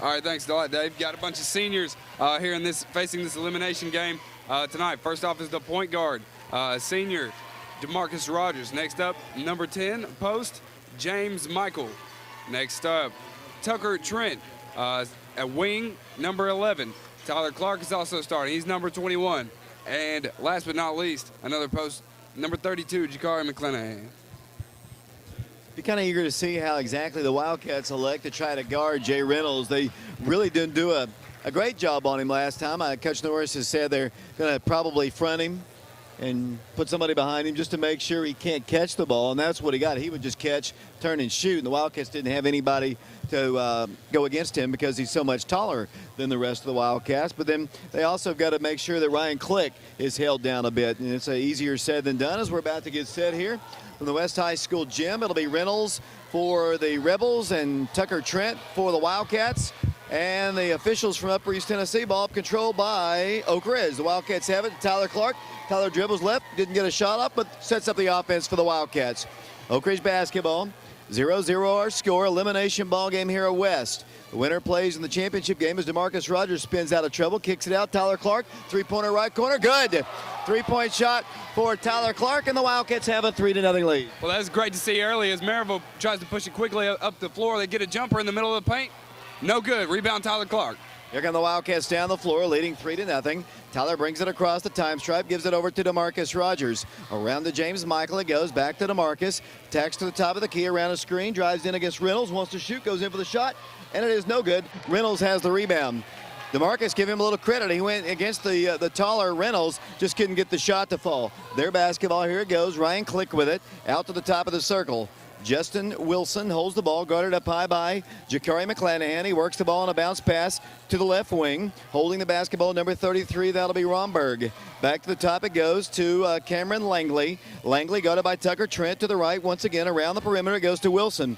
All right, thanks a lot, Dave. Got a bunch of seniors here in facing this elimination game tonight. First off is the point guard, senior DeMarcus Rogers. Next up, number 10 post, James Michael. Next up, Tucker Trent, at wing, number 11. Tyler Clark is also starting. He's number 21. And last but not least, another post, number 32, Jakari McClanahan. Be kind of eager to see how exactly the Wildcats elect to try to guard Jay Reynolds. They really didn't do a great job on him last time. Coach Norris has said they're going to probably front him and put somebody behind him just to make sure he can't catch the ball, and that's what he got. He would just catch, turn, and shoot, and the Wildcats didn't have anybody to go against him because he's so much taller than the rest of the Wildcats. But then they also got to make sure that Ryan Click is held down a bit, and it's easier said than done as we're about to get set here from the West High School gym. It'll be Reynolds for the Rebels and Tucker Trent for the Wildcats. And the officials from Upper East Tennessee, ball up controlled by Oak Ridge. The Wildcats have it. Tyler Clark. Tyler dribbles left, didn't get a shot up, but sets up the offense for the Wildcats. Oak Ridge basketball, 0-0 our score. Elimination ball game here at West. The winner plays in the championship game as DeMarcus Rogers spins out of trouble, kicks it out. Tyler Clark, three-pointer right corner, good. Three-point shot for Tyler Clark, and the Wildcats have a 3-0 lead. Well, that's great to see early as Maryville tries to push it quickly up the floor. They get a jumper in the middle of the paint. No good. Rebound, Tyler Clark. Here come the Wildcats down the floor, leading 3-0. Tyler brings it across the time stripe, gives it over to DeMarcus Rogers. Around to James Michael it goes, back to DeMarcus. Attacks to the top of the key, around a screen, drives in against Reynolds, wants to shoot, goes in for the shot, and it is no good. Reynolds has the rebound. DeMarcus, give him a little credit. He went against the taller Reynolds, just couldn't get the shot to fall. Their basketball, here it goes. Ryan Click with it, out to the top of the circle. Justin Wilson holds the ball, guarded up high by Jakari McClanahan. He works the ball on a bounce pass to the left wing. Holding the basketball, number 33, that'll be Romberg. Back to the top it goes to Cameron Langley. Langley guarded by Tucker Trent to the right. Once again, around the perimeter, it goes to Wilson.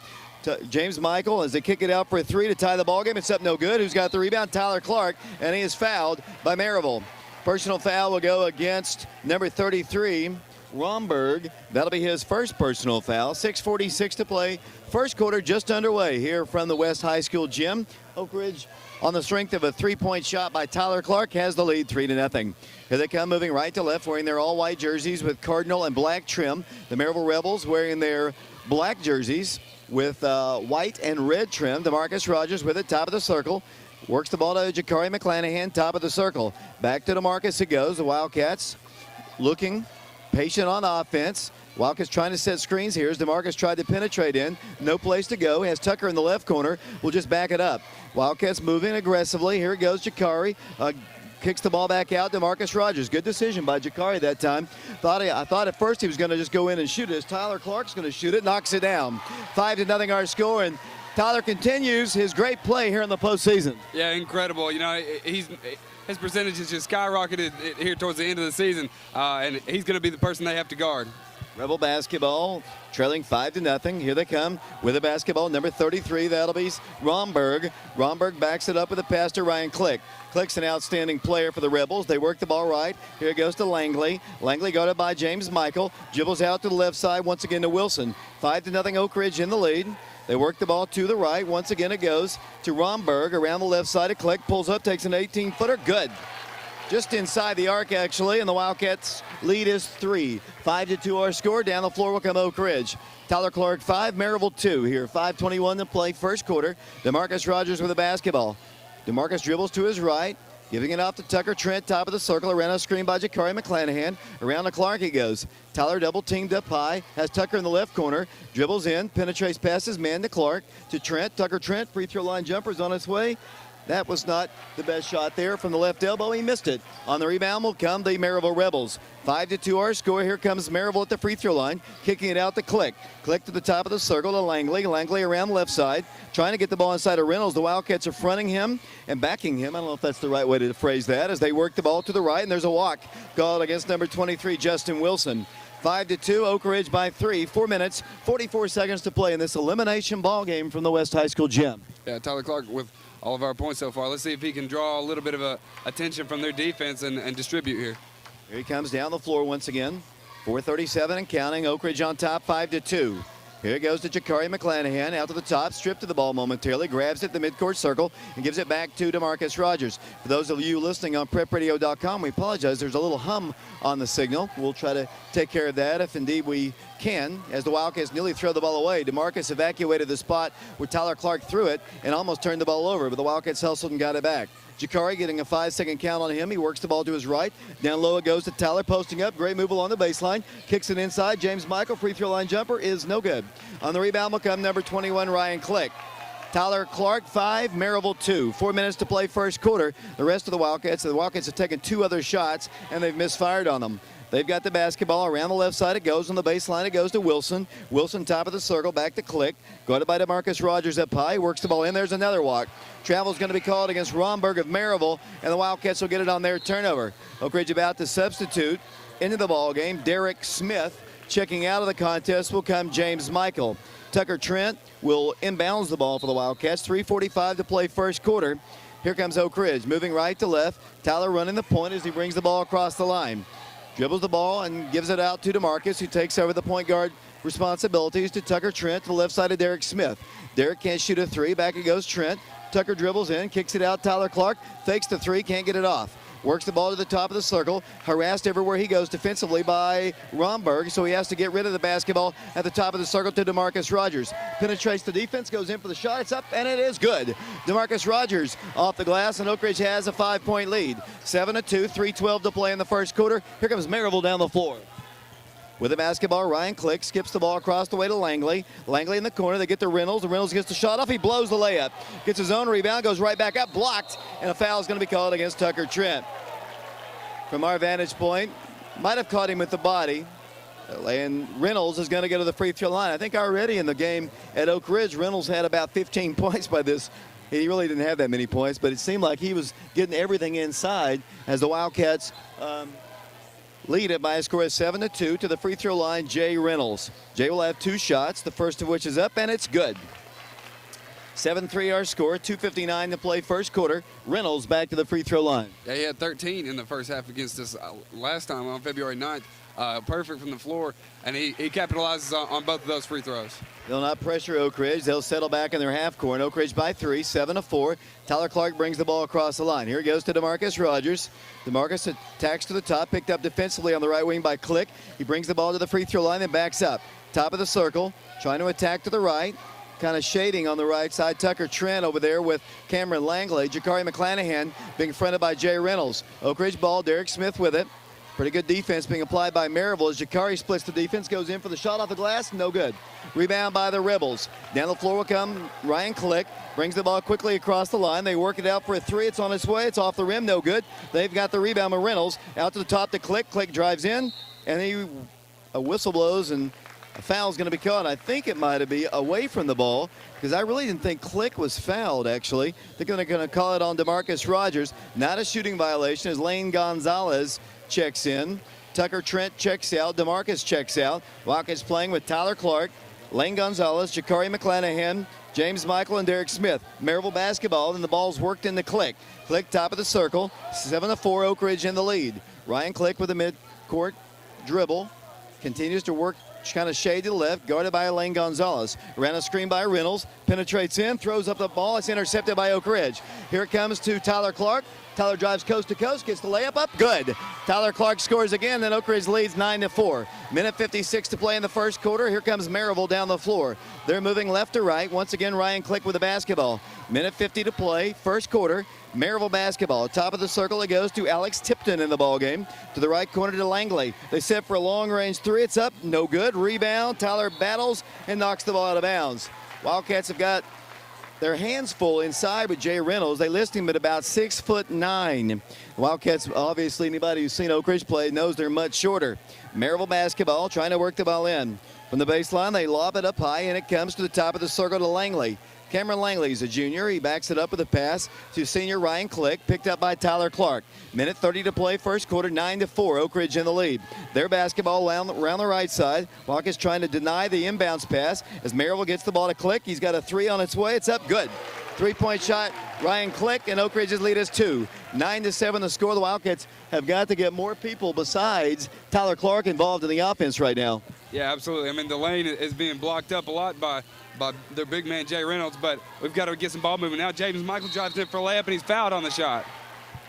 James Michael as they kick it out for a three to tie the ball game. It's up no good. Who's got the rebound? Tyler Clark, and he is fouled by Maryville. Personal foul will go against number 33, Romberg. That'll be his first personal foul. 6:46 to play. First quarter just underway here from the West High School gym. Oak Ridge, on the strength of a three-point shot by Tyler Clark, has the lead 3-0. Here they come moving right to left, wearing their all-white jerseys with cardinal and black trim. The Maryville Rebels wearing their black jerseys with white and red trim. DeMarcus Rogers with it, top of the circle. Works the ball to Jakari McClanahan, top of the circle. Back to DeMarcus it goes. The Wildcats looking patient on offense. Wildcats trying to set screens here as DeMarcus tried to penetrate in. No place to go. Has Tucker in the left corner. We'll just back it up. Wildcats moving aggressively. Here it goes, Jakari. Kicks the ball back out. DeMarcus Rogers. Good decision by Jakari that time. I thought at first he was going to just go in and shoot it. As Tyler Clark's going to shoot it. Knocks it down. 5-0 our score. And Tyler continues his great play here in the postseason. Yeah, incredible. You know, his percentages just skyrocketed here towards the end of the season, and he's going to be the person they have to guard. Rebel basketball trailing 5-0. Here they come with the basketball. Number 33, that'll be Romberg. Romberg backs it up with a pass to Ryan Click. Click's an outstanding player for the Rebels. They work the ball right. Here it goes to Langley. Langley guarded by James Michael. Dribbles out to the left side once again to Wilson. 5-0 Oak Ridge in the lead. They work the ball to the right. Once again it goes to Romberg around the left side of Click. Pulls up, takes an 18-footer. Good. Just inside the arc, actually, and the Wildcats' lead is 3. 5-2 our score. Down the floor will come Oak Ridge. Tyler Clark 5, Maryville 2 here. 5:21 to play, first quarter. DeMarcus Rogers with the basketball. DeMarcus dribbles to his right, giving it off to Tucker Trent, top of the circle, around a screen by Jakari McClanahan. Around to Clark he goes. Tyler double teamed up high, has Tucker in the left corner, dribbles in, penetrates past his man to Clark, to Trent. Tucker Trent, free throw line jumper's on its way. That was not the best shot there from the left elbow. He missed it. On the rebound will come the Maryville Rebels. 5-2 our score. Here comes Maryville at the free throw line, kicking it out to Click. Click to the top of the circle to Langley. Langley around the left side, trying to get the ball inside of Reynolds. The Wildcats are fronting him and backing him. I don't know if that's the right way to phrase that, as they work the ball to the right, and there's a walk called against number 23, Justin Wilson. 5-2, Oak Ridge by 3. 4 minutes, 44 seconds to play in this elimination ball game from the West High School gym. Yeah, Tyler Clark with all of our points so far. Let's see if he can draw a little bit of attention from their defense and distribute here. Here he comes down the floor once again. 4:37 and counting. Oak Ridge on top, 5-2. Here it goes to Jakari McClanahan, out to the top, stripped to the ball momentarily, grabs it at the midcourt circle, and gives it back to DeMarcus Rogers. For those of you listening on prepradio.com, we apologize. There's a little hum on the signal. We'll try to take care of that if indeed we can, as the Wildcats nearly throw the ball away. DeMarcus evacuated the spot where Tyler Clark threw it and almost turned the ball over, but the Wildcats hustled and got it back. Jakari getting a 5-second count on him. He works the ball to his right. Down low it goes to Tyler, posting up. Great move along the baseline. Kicks it inside. James Michael, free throw line jumper is no good. On the rebound will come number 21, Ryan Click. Tyler Clark, 5, Maryville 2. 4 minutes to play first quarter. The rest of the Wildcats have taken 2 other shots, and they've misfired on them. They've got the basketball around the left side. It goes on the baseline. It goes to Wilson. Wilson, top of the circle, back to Click. Guarded by DeMarcus Rogers up high. Works the ball in. There's another walk. Travel's going to be called against Romberg of Maryville, and the Wildcats will get it on their turnover. Oak Ridge about to substitute into the ball game. Derek Smith. Checking out of the contest will come James Michael. Tucker Trent will inbounds the ball for the Wildcats. 3:45 to play first quarter. Here comes Oak Ridge, moving right to left. Tyler running the point as he brings the ball across the line. Dribbles the ball and gives it out to DeMarcus, who takes over the point guard responsibilities to Tucker Trent to the left side of Derek Smith. Derek can't shoot a 3. Back it goes Trent. Tucker dribbles in, kicks it out. Tyler Clark fakes the 3, can't get it off. Works the ball to the top of the circle, harassed everywhere he goes defensively by Romberg, so he has to get rid of the basketball at the top of the circle to DeMarcus Rogers. Penetrates the defense, goes in for the shot, it's up, and it is good. DeMarcus Rogers off the glass, and Oak Ridge has a 5-point lead. 7-2, 3:12 to play in the first quarter. Here comes Maryville down the floor. With the basketball, Ryan Click skips the ball across the way to Langley. Langley in the corner, they get to Reynolds. Reynolds gets the shot off, he blows the layup. Gets his own rebound, goes right back up, blocked, and a foul is going to be called against Tucker Trent. From our vantage point, might have caught him with the body. And Reynolds is going to go to the free throw line. I think already in the game at Oak Ridge, Reynolds had about 15 points by this. He really didn't have that many points, but it seemed like he was getting everything inside as the Wildcats lead it by a score of 7-2 to the free throw line, Jay Reynolds. Jay will have 2 shots, the first of which is up, and it's good. 7-3 our score, 2:59 to play first quarter. Reynolds back to the free throw line. Yeah, he had 13 in the first half against us last time on February 9th. Perfect from the floor, and he capitalizes on both of those free throws. They'll not pressure Oak Ridge. They'll settle back in their half court. Oak Ridge by 3, 7-4. Tyler Clark brings the ball across the line. Here it goes to DeMarcus Rogers. DeMarcus attacks to the top, picked up defensively on the right wing by Click. He brings the ball to the free throw line and backs up. Top of the circle, trying to attack to the right. Kind of shading on the right side. Tucker Trent over there with Cameron Langley. Jakari McClanahan being fronted by Jay Reynolds. Oak Ridge ball, Derek Smith with it. Pretty good defense being applied by Maryville as Jakari splits the defense, goes in for the shot off the glass, no good. Rebound by the Rebels. Down the floor will come Ryan Click, brings the ball quickly across the line. They work it out for a 3, it's on its way, it's off the rim, no good. They've got the rebound with Reynolds, out to the top to Click. Click drives in, and a whistle blows, and a foul is going to be called. I think it might be away from the ball, because I really didn't think Click was fouled, actually. They're going to call it on DeMarcus Rogers. Not a shooting violation as Lane Gonzalez checks in. Tucker Trent checks out. DeMarcus checks out. Wildcats playing with Tyler Clark, Lane Gonzalez, Jakari McClanahan, James Michael, and Derek Smith. Maryville basketball, and the ball's worked into Click. Click top of the circle. 7-4, Oak Ridge in the lead. Ryan Click with a mid-court dribble. Continues to work, kind of shade to the left, guarded by Lane Gonzalez. Around a screen by Reynolds, penetrates in, throws up the ball. It's intercepted by Oak Ridge. Here it comes to Tyler Clark. Tyler drives coast to coast, gets the layup up, good. Tyler Clark scores again, then Oak Ridge leads 9-4. Minute 56 to play in the first quarter. Here comes Maryville down the floor. They're moving left to right. Once again, Ryan Click with the basketball. Minute 50 to play, first quarter. Maryville basketball. Top of the circle, it goes to Alex Tipton in the ballgame. To the right corner to Langley. They set for a long-range 3. It's up, no good. Rebound, Tyler battles and knocks the ball out of bounds. Wildcats have got their hands full inside with Jay Reynolds. They list him at about 6'9". Wildcats, obviously, anybody who's seen Oak Ridge play knows they're much shorter. Maryville basketball, trying to work the ball in. From the baseline, they lob it up high, and it comes to the top of the circle to Langley. Cameron Langley's a junior. He backs it up with a pass to senior Ryan Click, picked up by Tyler Clark. Minute 30 to play, first quarter, 9-4. Oak Ridge in the lead. Their basketball around the right side. Wildcats trying to deny the inbounds pass as Maryville gets the ball to Click. He's got a 3 on its way. It's up, good. 3-point shot, Ryan Click, and Oak Ridge's lead is 2. 9-7 the score. The Wildcats have got to get more people besides Tyler Clark involved in the offense right now. Yeah, absolutely. I mean, the lane is being blocked up a lot by their big man, Jay Reynolds, but we've got to get some ball movement. Now James Michael drives in for a layup, and he's fouled on the shot.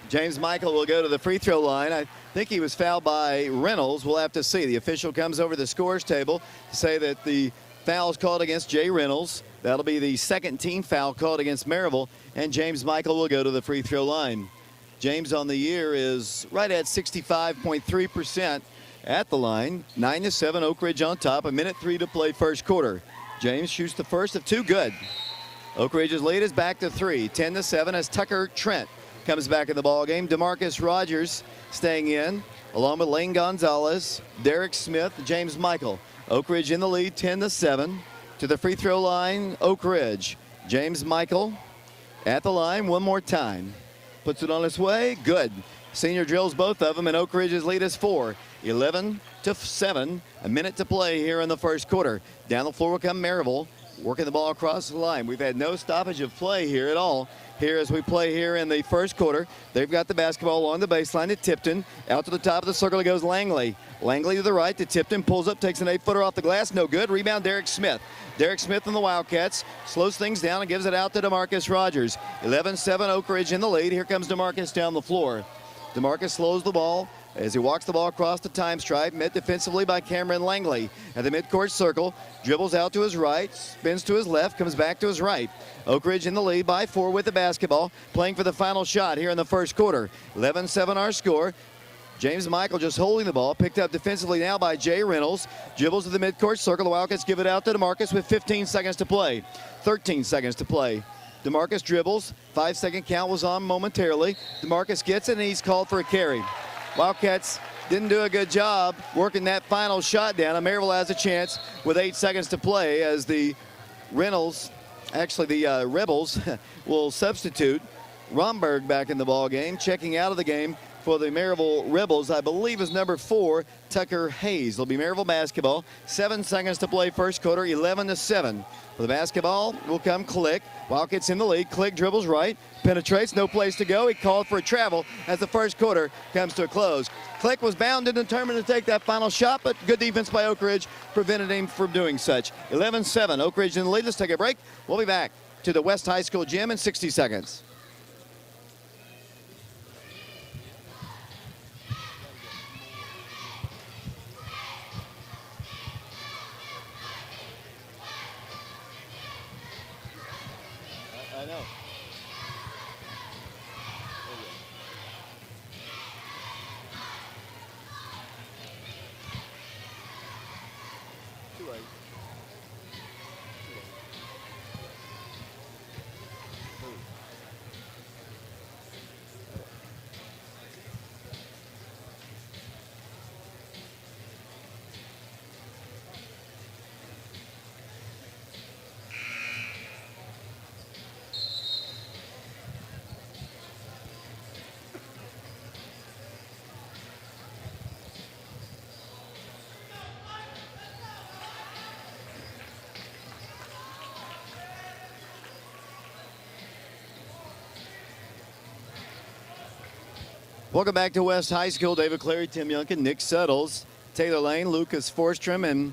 James Michael will go to the free throw line. I think he was fouled by Reynolds. We'll have to see. The official comes over the scores table to say that the foul is called against Jay Reynolds. That'll be the second team foul called against Maryville, and James Michael will go to the free throw line. James on the year is right at 65.3% at the line. 9-7, Oak Ridge on top. 1:03 to play first quarter. James shoots the first of 2 good. Oak Ridge's lead is back to 3. 10-7 as Tucker Trent comes back in the ball game. DeMarcus Rogers staying in, along with Lane Gonzalez, Derek Smith, James Michael. Oak Ridge in the lead, 10-7. To the free throw line, Oak Ridge. James Michael at the line one more time. Puts it on its way. Good. Senior drills both of them, and Oak Ridge's lead is 4. 11-7. A minute to play here in the first quarter. Down the floor will come Maryville, working the ball across the line. We've had no stoppage of play here at all. Here as we play here in the first quarter. They've got the basketball along the baseline to Tipton. Out to the top of the circle it goes Langley. Langley to the right to Tipton. Pulls up, takes an 8-footer off the glass. No good. Rebound Derek Smith. Derek Smith and the Wildcats slows things down and gives it out to DeMarcus Rogers. 11-7 Oak Ridge in the lead. Here comes DeMarcus down the floor. DeMarcus slows the ball as he walks the ball across the time stripe, met defensively by Cameron Langley. At the midcourt circle, dribbles out to his right, spins to his left, comes back to his right. Oak Ridge in the lead by 4 with the basketball, playing for the final shot here in the first quarter. 11-7 our score. James Michael just holding the ball, picked up defensively now by Jay Reynolds. Dribbles to the midcourt circle. The Wildcats give it out to DeMarcus with 15 seconds to play. 13 seconds to play. DeMarcus dribbles. 5-second count was on momentarily. DeMarcus gets it, and he's called for a carry. Wildcats didn't do a good job working that final shot down. And Maryville has a chance with 8 seconds to play as the Rebels will substitute. Romberg back in the ball game, checking out of the game for the Maryville Rebels, I believe, is number 4, Tucker Hayes. It'll be Maryville basketball. 7 seconds to play first quarter, 11-7. For the basketball will come Click. Wildcats in the lead. Click dribbles right, penetrates, no place to go. He called for a travel as the first quarter comes to a close. Click was bound and determined to take that final shot, but good defense by Oak Ridge prevented him from doing such. 11-7, Oak Ridge in the lead. Let's take a break. We'll be back to the West High School gym in 60 seconds. I know. Too late. Welcome back to West High School. David Clary, Tim Youngkin, Nick Suttles, Taylor Lane, Lucas Forstrom, and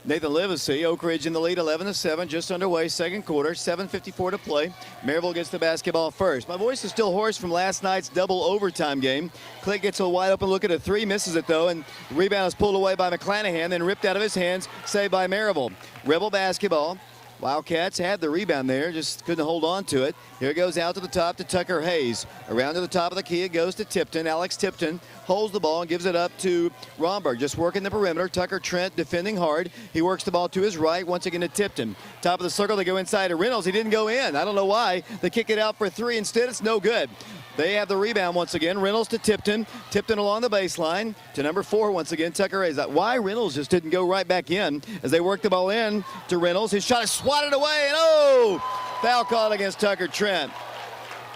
Nathan Livesey. Oak Ridge in the lead, 11-7, just underway, second quarter, 7:54 to play. Maryville gets the basketball first. My voice is still hoarse from last night's double overtime game. Click gets a wide open look at a 3, misses it though, and the rebound is pulled away by McClanahan, then ripped out of his hands, saved by Maryville. Rebel basketball. Wildcats had the rebound there, just couldn't hold on to it. Here it goes out to the top to Tucker Hayes. Around to the top of the key, it goes to Tipton. Alex Tipton holds the ball and gives it up to Romberg, just working the perimeter. Tucker Trent defending hard. He works the ball to his right, once again to Tipton. Top of the circle, they go inside to Reynolds. He didn't go in. I don't know why. They kick it out for 3 instead. It's no good. They have the rebound once again. Reynolds to Tipton. Tipton along the baseline to number 4 once again, Tucker Hayes. Why Reynolds just didn't go right back in as they work the ball in to Reynolds. His shot is swatted away, and foul called against Tucker Trent.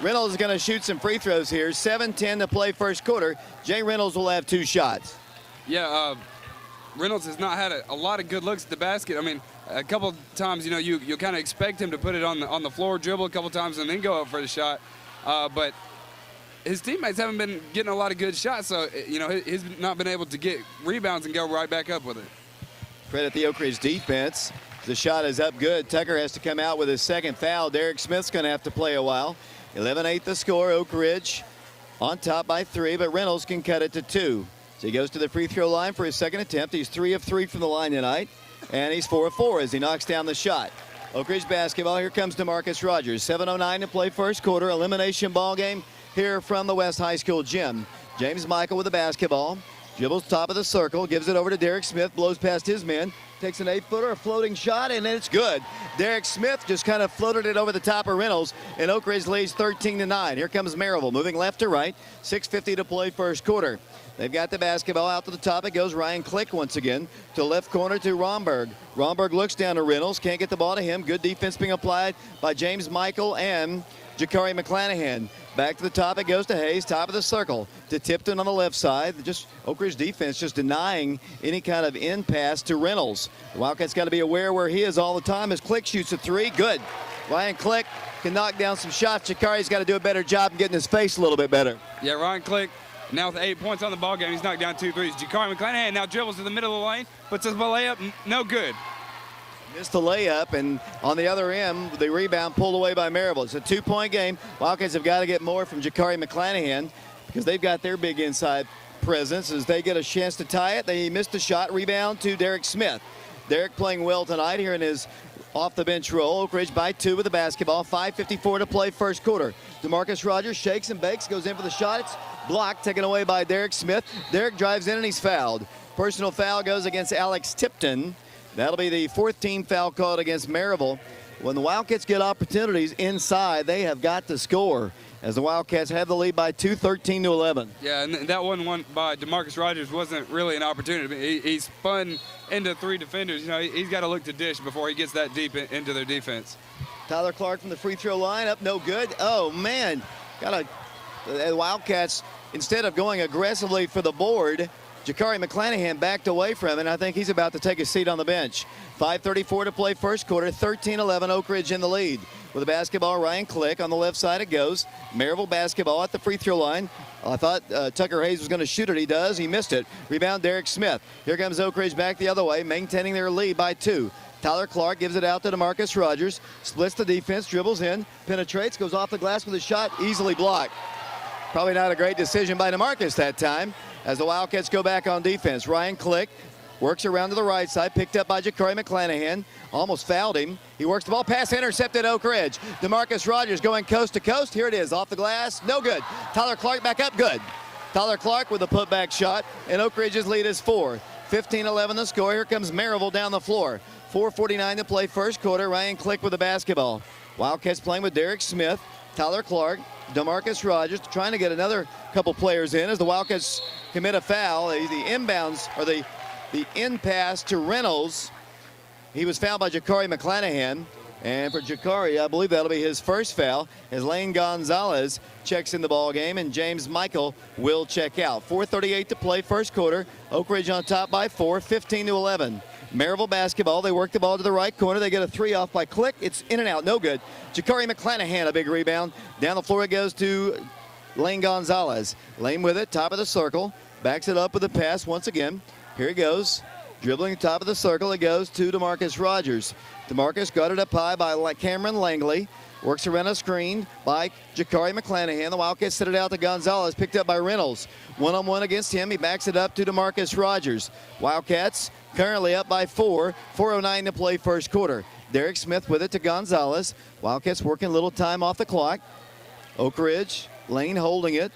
Reynolds is going to shoot some free throws here. 7:10 to play first quarter. Jay Reynolds will have 2 shots. Yeah, Reynolds has not had a lot of good looks at the basket. I mean, a couple times, you kind of expect him to put it on the floor, dribble a couple times, and then go up for the shot. But his teammates haven't been getting a lot of good shots, so he's not been able to get rebounds and go right back up with it. Credit the Oak Ridge defense. The shot is up good. Tucker has to come out with his second foul. Derek Smith's going to have to play a while. 11-8 the score. Oak Ridge on top by 3, but Reynolds can cut it to 2. So he goes to the free throw line for his second attempt. He's 3 of 3 from the line tonight, and he's 4 of 4 as he knocks down the shot. Oak Ridge basketball. Here comes DeMarcus Rogers. 7:09 to play first quarter. Elimination ball game here from the West High School gym. James Michael with the basketball. Dribbles top of the circle. Gives it over to Derek Smith. Blows past his men. Takes an 8-footer, a floating shot, and it's good. Derek Smith just kind of floated it over the top of Reynolds, and Oak Ridge leads 13-9. Here comes Maryville moving left to right. 6:50 to play first quarter. They've got the basketball out to the top. It goes Ryan Click once again to left corner to Romberg. Romberg looks down to Reynolds. Can't get the ball to him. Good defense being applied by James Michael and Jakari McClanahan. Back to the top it goes to Hayes, top of the circle to Tipton on the left side. Just Oak Ridge defense just denying any kind of in pass to Reynolds. The Wildcats got to be aware where he is all the time as Click shoots a 3. Good. Ryan Click can knock down some shots. Jakari's got to do a better job of getting his face a little bit better. Yeah, Ryan Click now with 8 points on the ball game. He's knocked down 2 threes. Jakari McClanahan now dribbles to the middle of the lane, puts his layup, no good. Missed the layup, and on the other end, the rebound pulled away by Maryville. It's a 2-point game. Wildcats have got to get more from Jakari McClanahan because they've got their big inside presence. As they get a chance to tie it, they missed the shot. Rebound to Derek Smith. Derek playing well tonight here in his off-the-bench role. Oak Ridge by 2 with the basketball. 5:54 to play first quarter. DeMarcus Rogers shakes and bakes, goes in for the shot. It's blocked, taken away by Derek Smith. Derek drives in and he's fouled. Personal foul goes against Alex Tipton. That'll be the 4th team foul called against Maryville. When the Wildcats get opportunities inside, they have got to score. As the Wildcats have the lead by 2, 13-11. Yeah, and that one by DeMarcus Rogers wasn't really an opportunity. He spun into 3 defenders. You know, he's got to look to dish before he gets that deep into their defense. Tyler Clark from the free throw line, up no good. Oh, man. The Wildcats, instead of going aggressively for the board, Jakari McClanahan backed away from it, and I think he's about to take a seat on the bench. 5:34 to play first quarter, 13-11, Oak Ridge in the lead. With the basketball, Ryan Click on the left side it goes. Maryville basketball at the free throw line. I thought Tucker Hayes was going to shoot it. He does. He missed it. Rebound, Derek Smith. Here comes Oak Ridge back the other way, maintaining their lead by 2. Tyler Clark gives it out to DeMarcus Rogers. Splits the defense, dribbles in, penetrates, goes off the glass with a shot, easily blocked. Probably not a great decision by DeMarcus that time as the Wildcats go back on defense. Ryan Click works around to the right side, picked up by Jakari McClanahan. Almost fouled him. He works the ball, pass intercepted Oak Ridge. DeMarcus Rogers going coast to coast. Here it is, off the glass, no good. Tyler Clark back up, good. Tyler Clark with a putback shot, and Oak Ridge's lead is 4. 15-11 the score. Here comes Maryville down the floor. 4:49 to play first quarter. Ryan Click with the basketball. Wildcats playing with Derek Smith, Tyler Clark, DeMarcus Rogers trying to get another couple players in as the Wildcats commit a foul. The inbounds, or the in pass to Reynolds. He was fouled by Jakari McClanahan. And for Jakari, I believe that'll be his first foul as Lane Gonzalez checks in the ball game and James Michael will check out. 4:38 to play first quarter. Oak Ridge on top by 4, 15-11. Maryville basketball. They work the ball to the right corner. They get a 3 off by Click. It's in and out, no good. Jakari McClanahan, a big rebound. Down the floor it goes to Lane Gonzalez. Lane with it, top of the circle. Backs it up with a pass once again. Here he goes. Dribbling top of the circle, it goes to DeMarcus Rogers. DeMarcus guarded up high by Cameron Langley. Works around a screen by Jakari McClanahan. The Wildcats set it out to Gonzalez, picked up by Reynolds. One-on-one against him. He backs it up to DeMarcus Rogers. Wildcats currently up by 4. 4:09 to play first quarter. Derek Smith with it to Gonzalez. Wildcats working a little time off the clock. Oak Ridge, Lane holding it.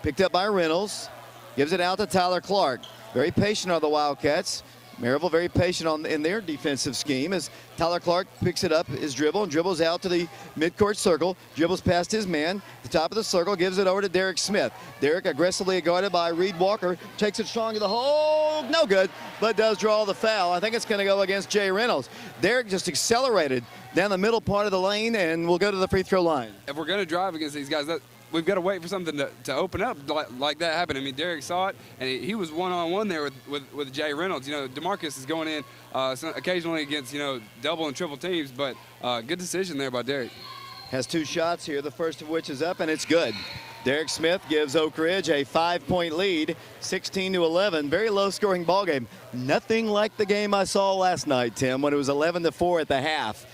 Picked up by Reynolds. Gives it out to Tyler Clark. Very patient are the Wildcats. Maryville very patient in their defensive scheme as Tyler Clark picks it up, his dribble, and dribbles out to the midcourt circle. Dribbles past his man. The top of the circle, gives it over to Derek Smith. Derek aggressively guarded by Reed Walker. Takes it strong to the hole. No good, but does draw the foul. I think it's going to go against Jay Reynolds. Derek just accelerated down the middle part of the lane and will go to the free throw line. If we're going to drive against these guys, we've got to wait for something to open up like that happened. I mean, Derek saw it, and he was one-on-one there with Jay Reynolds. You know, DeMarcus is going in occasionally against, double and triple teams, but good decision there by Derek. Has 2 shots here, the first of which is up, and it's good. Derek Smith gives Oak Ridge a 5-point lead, 16-11. Very low-scoring ball game. Nothing like the game I saw last night, Tim, when it was 11-4 at the half.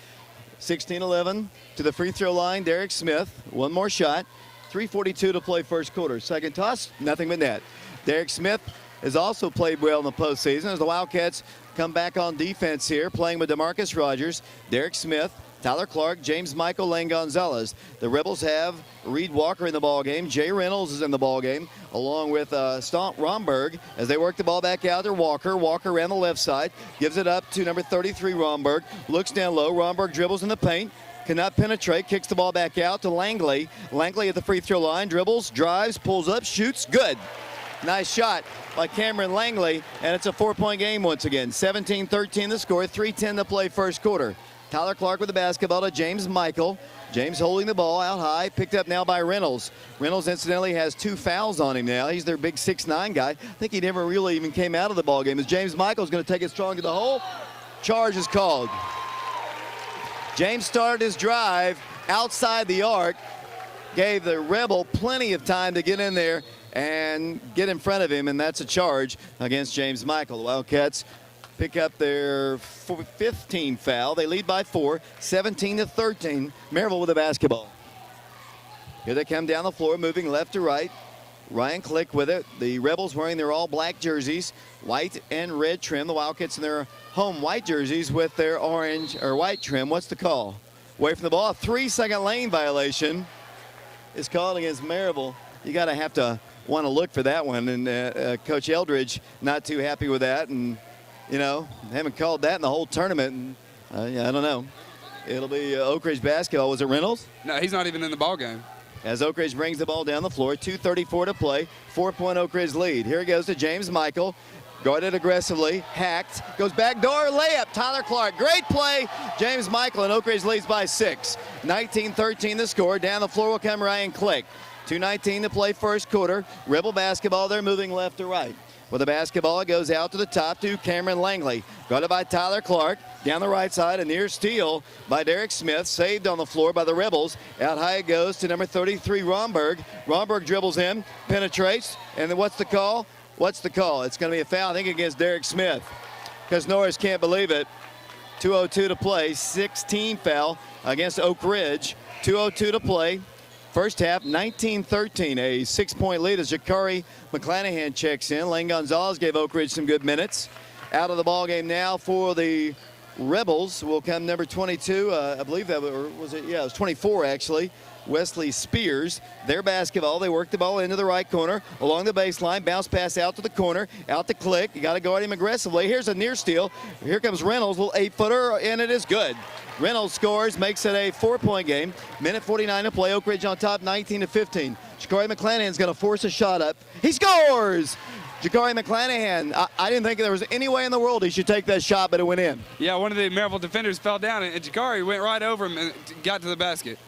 16-11 to the free throw line. Derek Smith, one more shot. 3:42 to play first quarter. Second toss, nothing but net. Derek Smith has also played well in the postseason as the Wildcats come back on defense here, playing with DeMarcus Rogers, Derek Smith, Tyler Clark, James Michael, Lane Gonzalez. The Rebels have Reed Walker in the ballgame. Jay Reynolds is in the ballgame, along with Stomp Romberg as they work the ball back out to Walker. Walker ran the left side, gives it up to number 33, Romberg. Looks down low. Romberg dribbles in the paint. Cannot penetrate, kicks the ball back out to Langley. Langley at the free throw line, dribbles, drives, pulls up, shoots, good. Nice shot by Cameron Langley, and it's a 4-point game once again. 17-13 the score, 3:10 to play first quarter. Tyler Clark with the basketball to James Michael. James holding the ball out high, picked up now by Reynolds. Reynolds incidentally has 2 fouls on him now. He's their big 6'9" guy. I think he never really even came out of the ball game as James Michael's going to take it strong to the hole. Charge is called. James started his drive outside the arc, gave the Rebel plenty of time to get in there and get in front of him, and that's a charge against James Michael. The Wildcats pick up their 15th foul. They lead by 4, 17-13. Maryville with the basketball. Here they come down the floor, moving left to right. Ryan Click with it. The Rebels wearing their all-black jerseys, white and red trim. The Wildcats in their home white jerseys with their orange or white trim. What's the call? Away from the ball. A 3-second lane violation is called against Maryville. You got to have to want to look for that one, and Coach Eldridge not too happy with that, and you know, haven't called that in the whole tournament. And, yeah, I don't know. It'll be Oak Ridge basketball. Was it Reynolds? No, he's not even in the ball game. As Oak Ridge brings the ball down the floor, 2:34 to play, 4-point Oak Ridge lead. Here it goes to James Michael, guarded aggressively, hacked, goes back door, layup, Tyler Clark. Great play, James Michael, and Oak Ridge leads by 6. 19-13 the score. Down the floor will come Ryan Click. 2:19 to play first quarter. Rebel basketball, they're moving left to right. With the basketball, it goes out to the top to Cameron Langley. Guarded by Tyler Clark. Down the right side, a near steal by Derek Smith. Saved on the floor by the Rebels. Out high it goes to number 33, Romberg. Romberg dribbles in, penetrates, and then what's the call? What's the call? It's going to be a foul, I think, against Derek Smith, because Norris can't believe it. 2:02 to play, 16 foul against Oak Ridge. 2:02 to play. First half, 19-13, a 6-point lead as Jakari McClanahan checks in. Lane Gonzalez gave Oak Ridge some good minutes. Out of the ball game now for the Rebels will come number 22. I believe that was it. Yeah, it was 24 actually. Wesley Spears. Their basketball. They work the ball into the right corner along the baseline. Bounce pass out to the corner. Out to Click. You got to guard him aggressively. Here's a near steal. Here comes Reynolds, little 8-footer, and it is good. Reynolds scores, makes it a 4-point game. Minute 49 to play. Oak Ridge on top, 19-15. Jakari McClanahan's going to force a shot up. He scores! Jakari McClanahan, I didn't think there was any way in the world he should take that shot, but it went in. Yeah, one of the Maryville defenders fell down, and Jakari went right over him and got to the basket.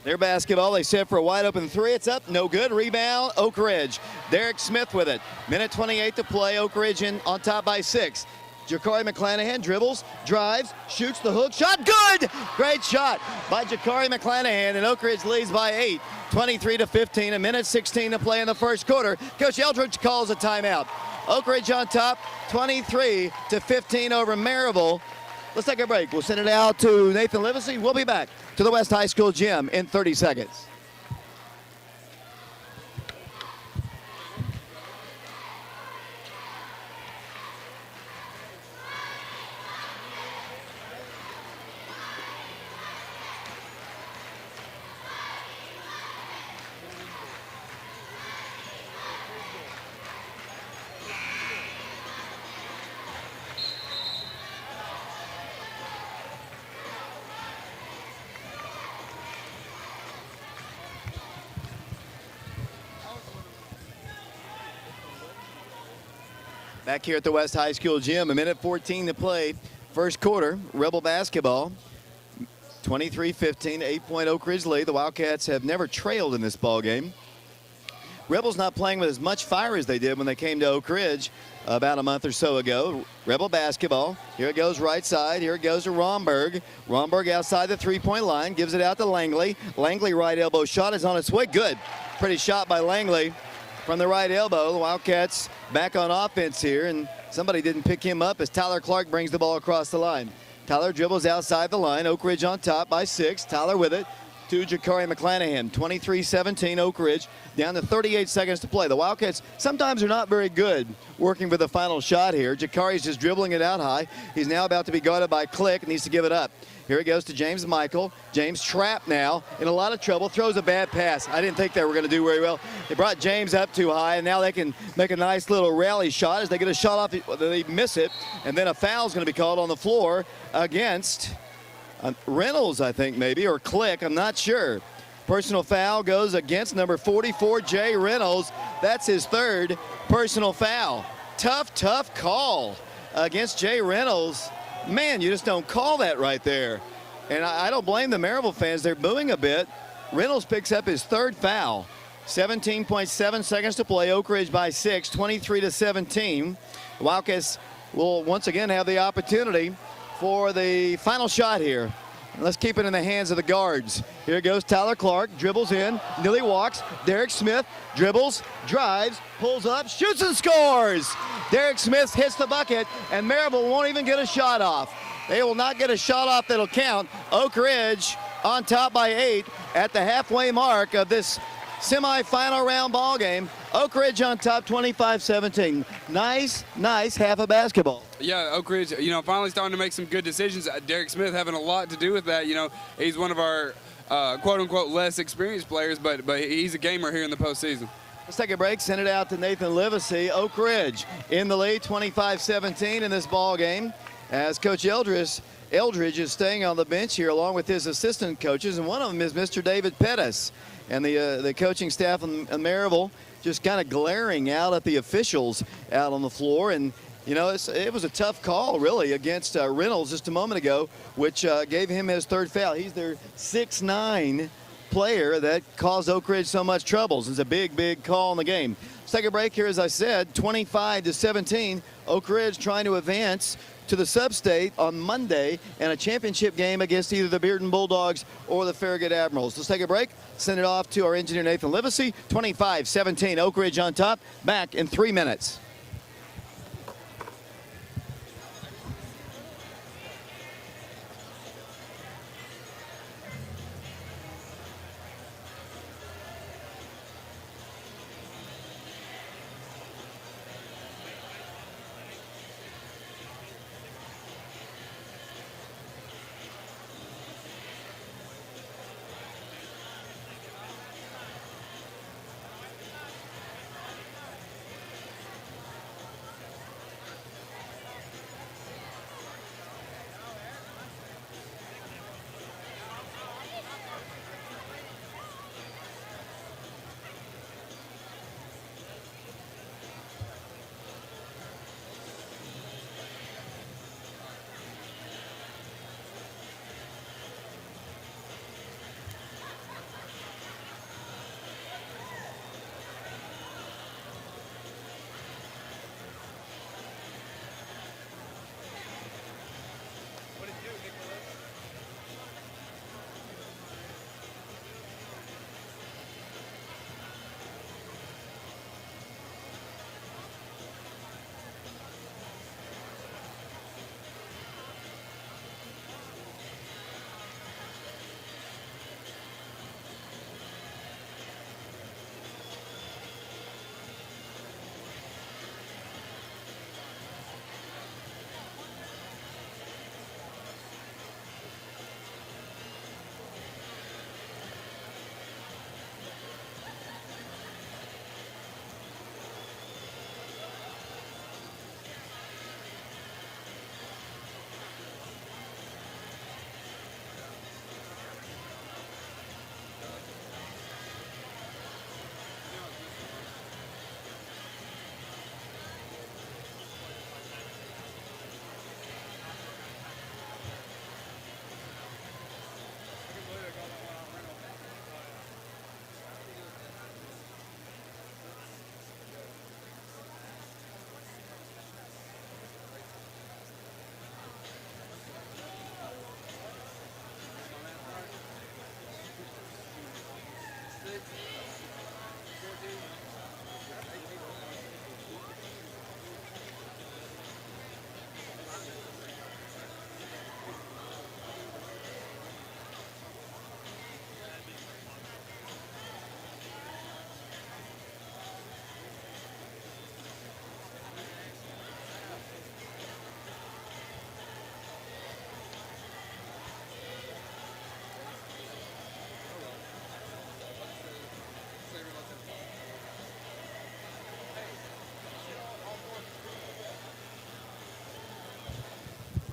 Their basketball, they set for a wide open 3. It's up, no good. Rebound, Oak Ridge. Derek Smith with it. Minute 28 to play. Oak Ridge on top by 6. Jakari McClanahan dribbles, drives, shoots the hook shot. Good! Great shot by Jakari McClanahan, and Oak Ridge leads by 8. 23-15, a minute 16 to play in the first quarter. Coach Eldridge calls a timeout. Oak Ridge on top, 23-15 over Maryville. Let's take a break. We'll send it out to Nathan Livesey. We'll be back to the West High School gym in 30 seconds. Back here at the West High School gym, a minute 14 to play. First quarter, Rebel basketball. 23-15, 8-point Oak Ridge lead. The Wildcats have never trailed in this ball game. Rebels not playing with as much fire as they did when they came to Oak Ridge about a month or so ago. Rebel basketball. Here it goes right side. Here it goes to Romberg. Romberg outside the three-point line. Gives it out to Langley. Langley right elbow shot is on its way. Good. Pretty shot by Langley from the right elbow. The Wildcats back on offense here, and somebody didn't pick him up as Tyler Clark brings the ball across the line. Tyler dribbles outside the line. Oak Ridge on top by 6. Tyler with it to Jakari McClanahan. 23-17 Oak Ridge, down to 38 seconds to play. The Wildcats sometimes are not very good working for the final shot here. Jakari's just dribbling it out high. He's now about to be guarded by Click, needs to give it up. Here it goes to James Michael. James trapped now, in a lot of trouble, throws a bad pass. I didn't think they were going to do very well. They brought James up too high, and now they can make a nice little rally shot as they get a shot off. They miss it, and then a foul's going to be called on the floor against Reynolds, I think maybe, or Click, I'm not sure. Personal foul goes against number 44, Jay Reynolds. That's his third personal foul. Tough call against Jay Reynolds. Man, you just don't call that right there. And I don't blame the Maryville fans. They're booing a bit. Reynolds picks up his third foul. 17.7 seconds to play. Oak Ridge by 6, 23-17. The Wildcats will once again have the opportunity for the final shot here. Let's keep it in the hands of the guards. Here goes Tyler Clark, dribbles in, nearly walks. Derek Smith dribbles, drives, pulls up, shoots and scores. Derek Smith hits the bucket, and Maryville won't even get a shot off. They will not get a shot off that'll count. Oak Ridge on top by 8 at the halfway mark of this semifinal round ball game. Oak Ridge on top, 25-17. Nice half of basketball. Yeah, Oak Ridge, finally starting to make some good decisions. Derek Smith having a lot to do with that. He's one of our quote-unquote less experienced players, but he's a gamer here in the postseason. Let's take a break, send it out to Nathan Livesey. Oak Ridge in the lead, 25-17 in this ball game, as Coach Eldridge is staying on the bench here along with his assistant coaches, and one of them is Mr. David Pettis. And the coaching staff in Maryville just kind of glaring out at the officials out on the floor. And, it was a tough call, really, against Reynolds just a moment ago, which gave him his third foul. He's their 6'9" player that caused Oak Ridge so much troubles. It's a big call in the game. Let's take a break here, as I said, 25-17. Oak Ridge trying to advance to the sub-state on Monday and a championship game against either the Bearden Bulldogs or the Farragut Admirals. Let's take a break, send it off to our engineer Nathan Livesey. 25-17, Oak Ridge on top. Back in 3 minutes.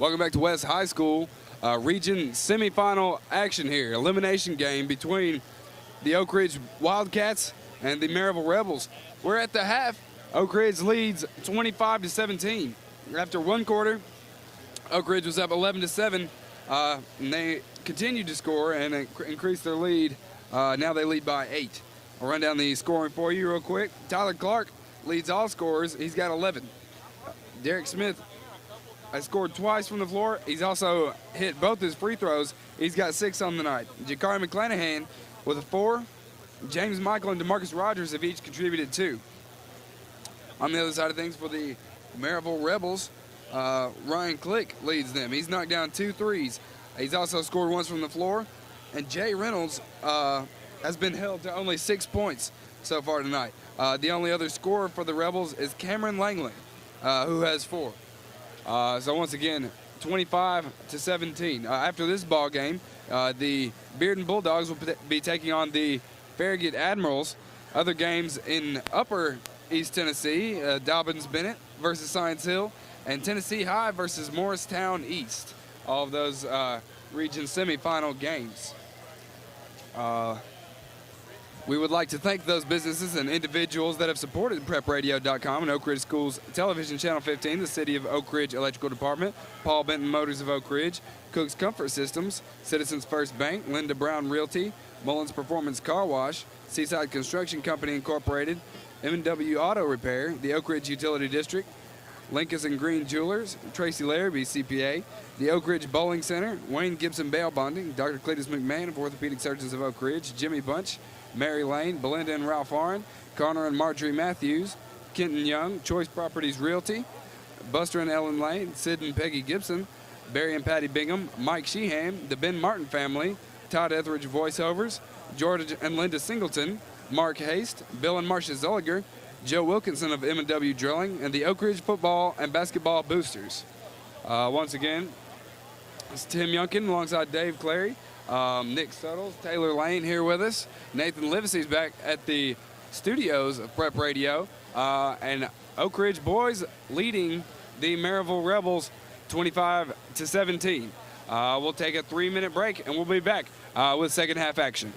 Welcome back to West High School. Region semifinal action here. Elimination game between the Oak Ridge Wildcats and the Maryville Rebels. We're at the half. Oak Ridge leads 25-17. After one quarter, Oak Ridge was up 11-7. And they continued to score and increase their lead. Now they lead by 8. I'll run down the scoring for you real quick. Tyler Clark leads all scorers. He's got 11. Derek Smith has scored twice from the floor. He's also hit both his free throws. He's got 6 on the night. Jakari McClanahan with a 4. James Michael and DeMarcus Rogers have each contributed 2. On the other side of things for the Maryville Rebels, Ryan Click leads them. He's knocked down 2 threes. He's also scored once from the floor. And Jay Reynolds has been held to only 6 points so far tonight. The only other scorer for the Rebels is Cameron Langley, who has 4. So once again, 25-17. After this ball game, the Bearden Bulldogs will be taking on the Farragut Admirals. Other games in Upper East Tennessee, Dobbins Bennett versus Science Hill, and Tennessee High versus Morristown East. All of those region semifinal games. We would like to thank those businesses and individuals that have supported PrepRadio.com and Oak Ridge Schools Television Channel 15, the City of Oak Ridge Electrical Department, Paul Benton Motors of Oak Ridge, Cook's Comfort Systems, Citizens First Bank, Linda Brown Realty, Mullins Performance Car Wash, Seaside Construction Company Incorporated, M&W Auto Repair, the Oak Ridge Utility District, Lincoln and Green Jewelers, Tracy Larrabee, CPA, the Oak Ridge Bowling Center, Wayne Gibson Bail Bonding, Dr. Cletus McMahon of Orthopedic Surgeons of Oak Ridge, Jimmy Bunch, Mary Lane, Belinda and Ralph Arn, Connor and Marjorie Matthews, Kenton Young, Choice Properties Realty, Buster and Ellen Lane, Sid and Peggy Gibson, Barry and Patty Bingham, Mike Sheehan, the Ben Martin family, Todd Etheridge Voiceovers, George and Linda Singleton, Mark Haste, Bill and Marcia Zolliger, Joe Wilkinson of M&W Drilling, and the Oak Ridge Football and Basketball Boosters. Once again, it's Tim Youngkin alongside Dave Clary, Nick Suttles, Taylor Lane here with us. Nathan Livesey's back at the studios of Prep Radio. And Oak Ridge boys leading the Maryville Rebels 25-17. We'll take a 3-minute break, and we'll be back with second half action.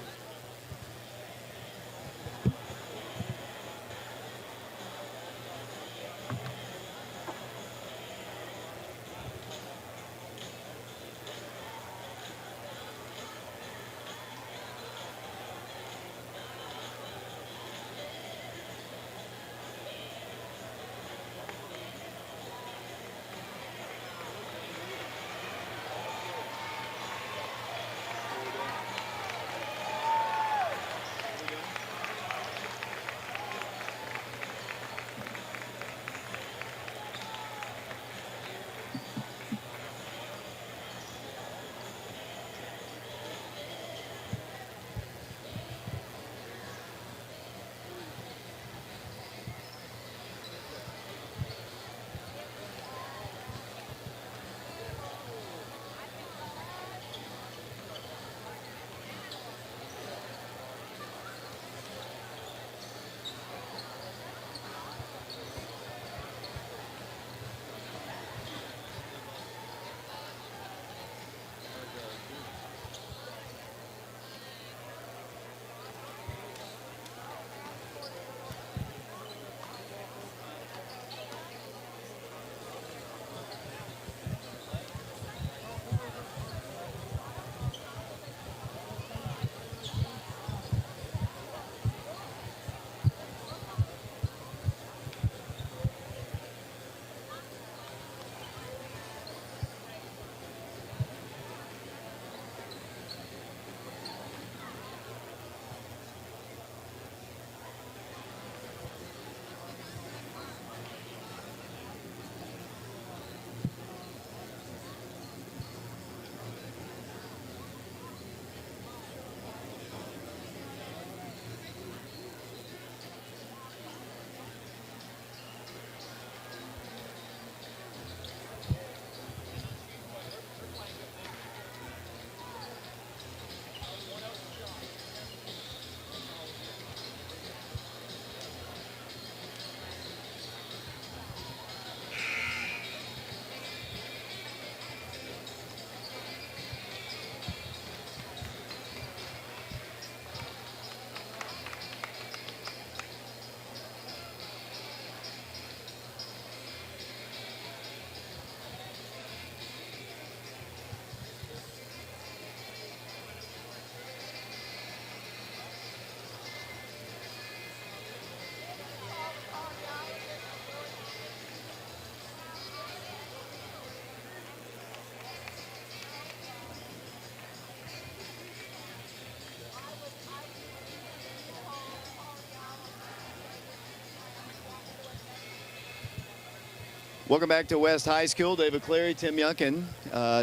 Welcome back to West High School. David Clary, Tim Yunkin,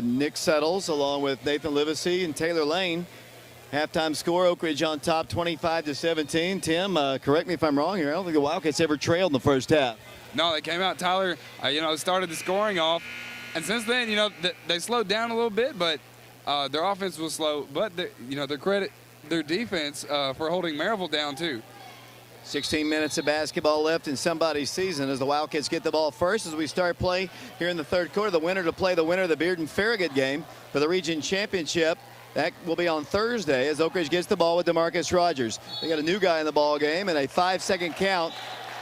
Nick Settles, along with Nathan Livesey and Taylor Lane. Halftime score, Oak Ridge on top, 25-17. Tim, correct me if I'm wrong here. I don't think the Wildcats ever trailed in the first half. No, they came out. Tyler, started the scoring off. And since then, they slowed down a little bit, but their offense was slow. But, their credit their defense for holding Maryville down, too. 16 minutes of basketball left in somebody's season as the Wildcats get the ball first as we start play here in the third quarter. The winner to play the winner of the Bearden-Farragut game for the region championship. That will be on Thursday as Oak Ridge gets the ball with DeMarcus Rogers. They got a new guy in the ball game, and a 5-second count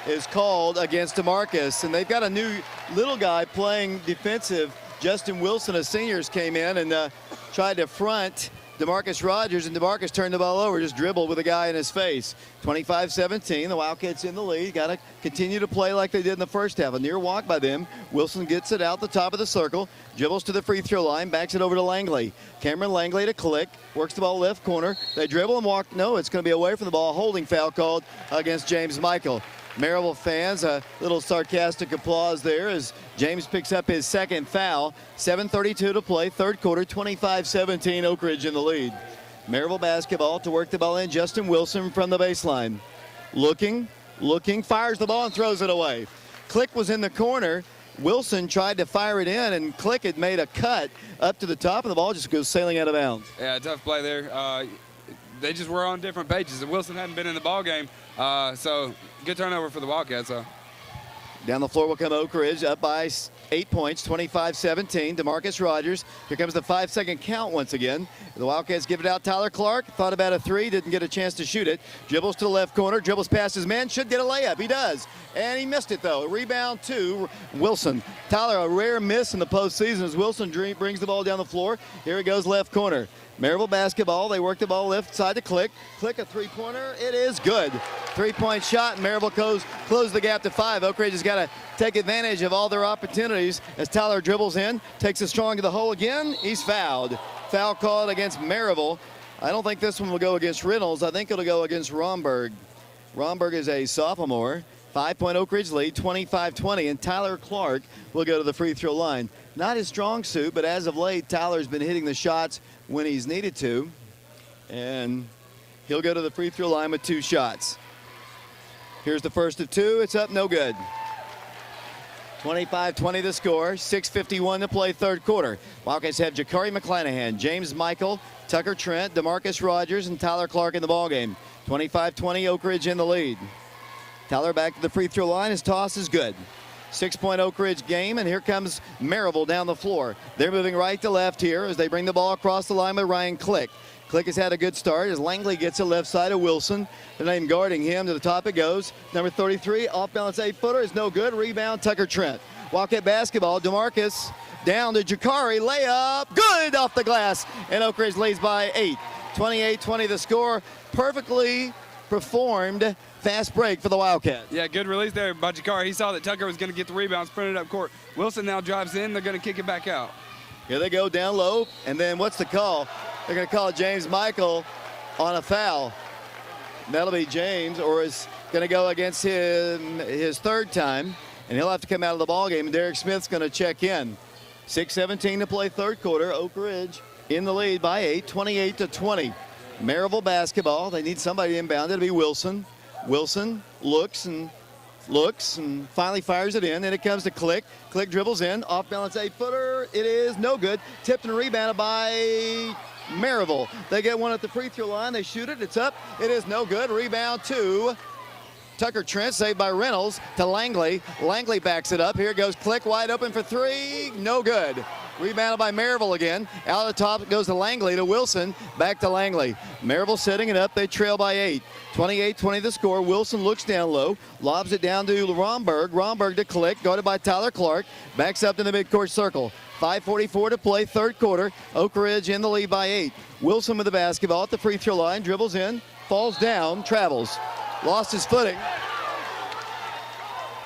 is called against DeMarcus. And they've got a new little guy playing defensive. Justin Wilson, a senior, came in and tried to front DeMarcus Rogers, and DeMarcus turned the ball over, just dribbled with a guy in his face. 25-17, the Wildcats in the lead. Got to continue to play like they did in the first half. A near walk by them. Wilson gets it out the top of the circle, dribbles to the free throw line, backs it over to Langley. Cameron Langley to Click, works the ball left corner. They dribble and walk. No, it's going to be away from the ball. Holding foul called against James Michael. Maryville fans, a little sarcastic applause there as James picks up his second foul. 7:32 to play, third quarter, 25-17, Oak Ridge in the lead. Maryville basketball to work the ball in. Justin Wilson from the baseline. Looking, fires the ball and throws it away. Click was in the corner. Wilson tried to fire it in, and Click had made a cut up to the top, and the ball just goes sailing out of bounds. Yeah, tough play there. They just were on different pages. Wilson hadn't been in the ball game, so good turnover for the Wildcats. Down the floor will come Oak Ridge, up by 8 points, 25-17. DeMarcus Rogers. Here comes the 5-second count once again. The Wildcats give it out. Tyler Clark thought about a three, didn't get a chance to shoot it. Dribbles to the left corner, dribbles past his man, should get a layup. He does, and he missed it though. A rebound to Wilson. Tyler, a rare miss in the postseason as Wilson brings the ball down the floor. Here it goes left corner. Maryville basketball, they work the ball left side to Click. Click a three-pointer, it is good. Three-point shot, and Maryville close the gap to 5. Oak Ridge has got to take advantage of all their opportunities as Tyler dribbles in, takes it strong to the hole again. He's fouled. Foul called against Maryville. I don't think this one will go against Reynolds. I think it'll go against Romberg. Romberg is a sophomore. 5-point Oak Ridge lead, 25-20, and Tyler Clark will go to the free throw line. Not his strong suit, but as of late, Tyler's been hitting the shots when he's needed to, and he'll go to the free throw line with 2 shots. Here's the first of 2. It's up, no good. 25-20 the score, 6:51 to play third quarter. Wildcats have Jakari McClanahan, James Michael, Tucker Trent, DeMarcus Rogers, and Tyler Clark in the ballgame. 25-20, Oak Ridge in the lead. Tyler back to the free throw line. His toss is good. 6-point Oak Ridge game, and here comes Maryville down the floor. They're moving right to left here as they bring the ball across the line with Ryan Click. Click has had a good start as Langley gets it left side of Wilson. They're not even guarding him. To the top it goes. Number 33, off-balance 8-footer is no good. Rebound, Tucker Trent. Wildcat basketball, DeMarcus down to Jakari. Layup, good off the glass, and Oak Ridge leads by 8. 28-20 the score. Perfectly performed fast break for the Wildcats. Yeah, good release there by Jakari. He saw that Tucker was going to get the rebound, sprinted up court. Wilson now drives in. They're going to kick it back out. Here they go down low, and then what's the call? They're going to call James Michael on a foul. That'll be James, or is going to go against him his third time, and he'll have to come out of the ball game. And Derek Smith's going to check in. 6:17 to play third quarter. Oak Ridge in the lead by 8, 28-20. Maryville basketball. They need somebody inbound. It'll be Wilson. Wilson looks and finally fires it in. Then it comes to Click. Click dribbles in. Off balance 8-footer. It is no good. Tipped and rebounded by Maryville. They get one at the free throw line. They shoot it. It's up. It is no good. Rebound to Tucker Trent, saved by Reynolds to Langley. Langley backs it up. Here goes Click, wide open for 3. No good. Rebounded by Maryville again. Out of the top, it goes to Langley, to Wilson. Back to Langley. Maryville setting it up. They trail by 8. 28-20 the score. Wilson looks down low. Lobs it down to Romberg. Romberg to Click. Guarded by Tyler Clark. Backs up in the midcourt circle. 5:44 to play, third quarter. Oak Ridge in the lead by 8. Wilson with the basketball at the free throw line. Dribbles in. Falls down. Travels. Lost his footing.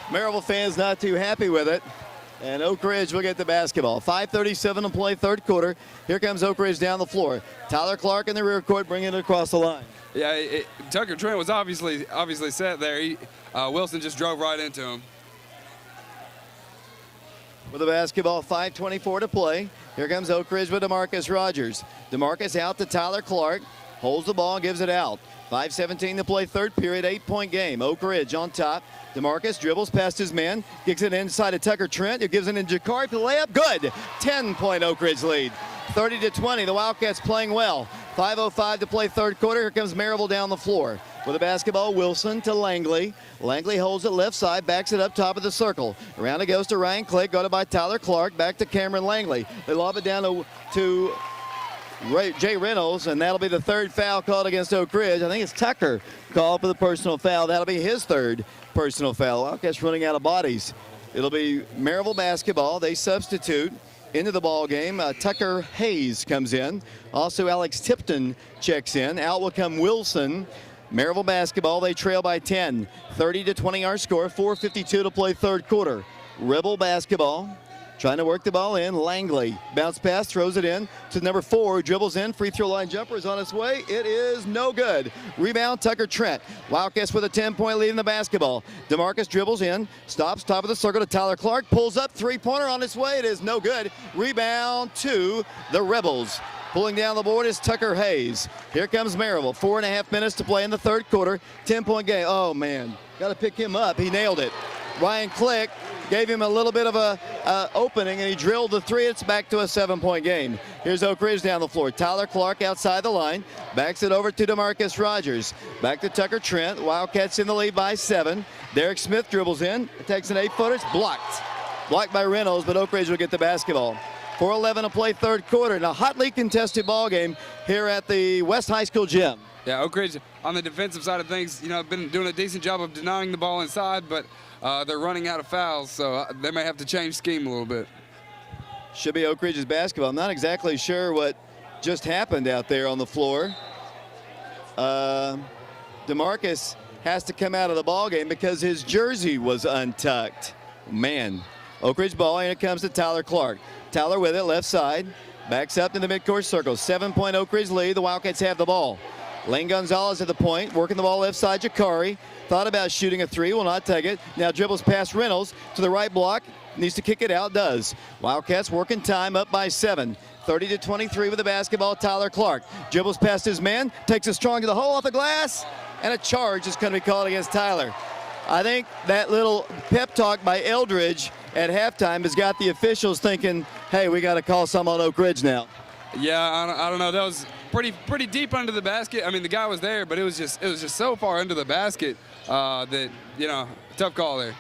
Maryville fans not too happy with it. And Oak Ridge will get the basketball. 5:37 to play, third quarter. Here comes Oak Ridge down the floor. Tyler Clark in the rear court, bringing it across the line. Yeah, Tucker Trent was obviously set there. Wilson just drove right into him. with the basketball, 5:24 to play. Here comes Oak Ridge with DeMarcus Rogers. DeMarcus out to Tyler Clark. Holds the ball, gives it out. 5:17 to play, third period, 8-point game. Oak Ridge on top. DeMarcus dribbles past his man, kicks it inside to Tucker Trent, who gives it in Jakari for the layup. Good. 10-point Oak Ridge lead. 30-20. The Wildcats playing well. 5:05 to play, third quarter. Here comes Maryville down the floor. With the basketball, Wilson to Langley. Langley holds it left side, backs it up top of the circle. Around it goes to Ryan Click, guarded by Tyler Clark. Back to Cameron Langley. They lob it down to Jay Reynolds, and that'll be the third foul called against Oak Ridge. I think it's Tucker called for the personal foul. That'll be his third personal foul. Wildcats running out of bodies. It'll be Maryville basketball. They substitute into the ball game. Tucker Hayes comes in. Also, Alex Tipton checks in. Out will come Wilson. Maryville basketball, they trail by 10. 30-20 our score. 4:52 to play, third quarter. Rebel basketball. Trying to work the ball in. Langley bounce pass, throws it in to number 4. Dribbles in. Free throw line jumper is on its way. It is no good. Rebound, Tucker Trent. Wildcats with a 10-point lead in the basketball. DeMarcus dribbles in. Stops top of the circle to Tyler Clark. Pulls up. Three-pointer on its way. It is no good. Rebound to the Rebels. Pulling down the board is Tucker Hayes. Here comes Maryville. 4.5 minutes to play in the third quarter. 10-point game. Oh, man. Got to pick him up. He nailed it. Ryan Click gave him a little bit of a opening, and he drilled the three. It's back to a 7-point game. Here's Oak Ridge down the floor. Tyler Clark outside the line. Backs it over to DeMarcus Rogers. Back to Tucker Trent. Wildcats in the lead by 7. Derek Smith dribbles in. Takes an 8-footer. It's blocked. Blocked by Reynolds, but Oak Ridge will get the basketball. 4:11 to play, third quarter. And a hotly contested ball game here at the West High School gym. Yeah, Oak Ridge on the defensive side of things, have been doing a decent job of denying the ball inside, but they're running out of fouls, so they may have to change scheme a little bit. Should be Oak Ridge's basketball. I'm not exactly sure what just happened out there on the floor. DeMarcus has to come out of the ball game because his jersey was untucked. Man, Oak Ridge ball, and it comes to Tyler Clark. Tyler with it, left side, backs up in the midcourt circle. 7-point Oak Ridge lead. The Wildcats have the ball. Lane Gonzalez at the point, working the ball left side. Jakari thought about shooting a three, will not take it. Now dribbles past Reynolds to the right block. Needs to kick it out, does. Wildcats working time, up by 7. 30-23 with the basketball. Tyler Clark dribbles past his man, takes it strong to the hole off the glass, and a charge is going to be called against Tyler. I think that little pep talk by Eldridge at halftime has got the officials thinking, hey, we got to call some on Oak Ridge now. Yeah, I don't know. That was pretty deep under the basket. I mean, the guy was there, but it was just so far under the basket that, tough call there.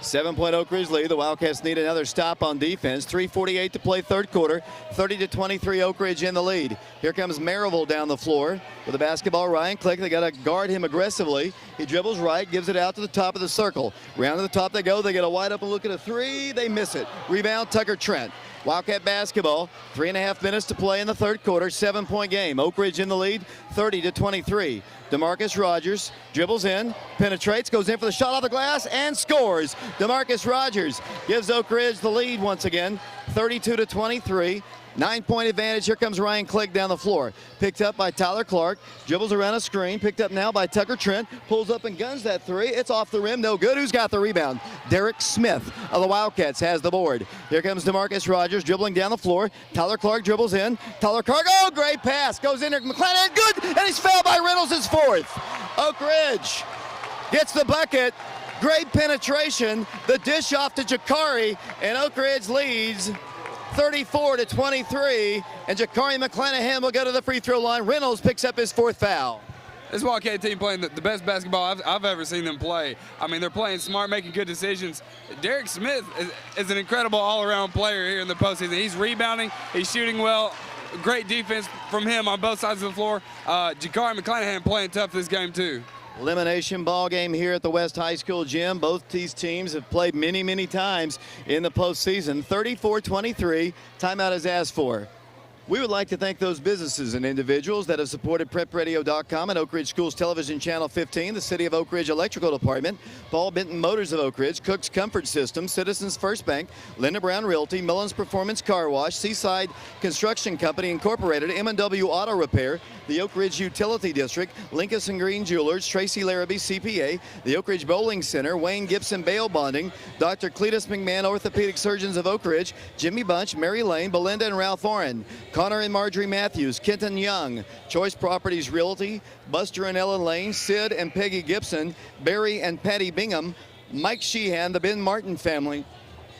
7-point Oak Ridge lead. The Wildcats need another stop on defense. 3:48 to play, third quarter. 30-23 Oak Ridge in the lead. Here comes Maryville down the floor with the basketball. Ryan Click, they got to guard him aggressively. He dribbles right, gives it out to the top of the circle. Round to the top they go. They get a wide open look at a three. They miss it. Rebound, Tucker Trent. Wildcat basketball, 3.5 minutes to play in the third quarter, 7-point game. Oak Ridge in the lead, 30-23. DeMarcus Rogers dribbles in, penetrates, goes in for the shot off the glass, and scores. DeMarcus Rogers gives Oak Ridge the lead once again, 32-23. 9-point advantage. Here comes Ryan Clegg down the floor. Picked up by Tyler Clark. Dribbles around a screen. Picked up now by Tucker Trent. Pulls up and guns that three. It's off the rim. No good. Who's got the rebound? Derek Smith of the Wildcats has the board. Here comes DeMarcus Rogers dribbling down the floor. Tyler Clark dribbles in. Tyler Clark. Oh, great pass. Goes in there. McClanahan. Good. And he's fouled by Reynolds. His fourth. Oak Ridge gets the bucket. Great penetration. The dish off to Jakari. And Oak Ridge leads 34-23, and Jakari McClanahan will go to the free throw line. Reynolds picks up his fourth foul. This Wildcat team playing the best basketball I've ever seen them play. I mean, they're playing smart, making good decisions. Derek Smith is an incredible all-around player here in the postseason. He's rebounding, he's shooting well. Great defense from him on both sides of the floor. Jakari McClanahan playing tough this game too. Elimination ball game here at the West High School gym. Both these teams have played many, many times in the postseason. 34-23. Timeout is asked for. We would like to thank those businesses and individuals that have supported PrepRadio.com and Oak Ridge Schools Television Channel 15, the City of Oak Ridge Electrical Department, Paul Benton Motors of Oak Ridge, Cook's Comfort Systems, Citizens First Bank, Linda Brown Realty, Mullins Performance Car Wash, Seaside Construction Company Incorporated, M&W Auto Repair, the Oak Ridge Utility District, Lincoln and Green Jewelers, Tracy Larrabee CPA, the Oak Ridge Bowling Center, Wayne Gibson Bail Bonding, Dr. Cletus McMahon Orthopedic Surgeons of Oak Ridge, Jimmy Bunch, Mary Lane, Belinda and Ralph Oren, Connor and Marjorie Matthews, Kenton Young, Choice Properties Realty, Buster and Ellen Lane, Sid and Peggy Gibson, Barry and Patty Bingham, Mike Sheehan, the Ben Martin family,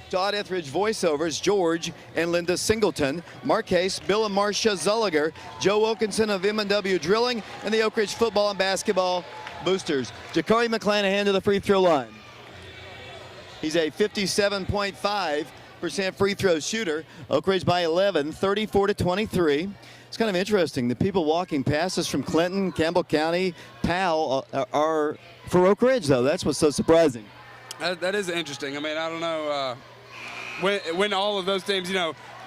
Todd Etheridge Voiceovers, George and Linda Singleton, Mark Case, Bill and Marcia Zulliger, Joe Wilkinson of M&W Drilling, and the Oak Ridge Football and Basketball Boosters. Jakari McClanahan to the free throw line. He's a 57.5% free throw shooter. Oak Ridge by 11, 34-23. It's kind of interesting. The people walking past us from Clinton, Campbell County, Powell are for Oak Ridge, though. That's what's so surprising. That is interesting. I mean, I don't know when all of those teams,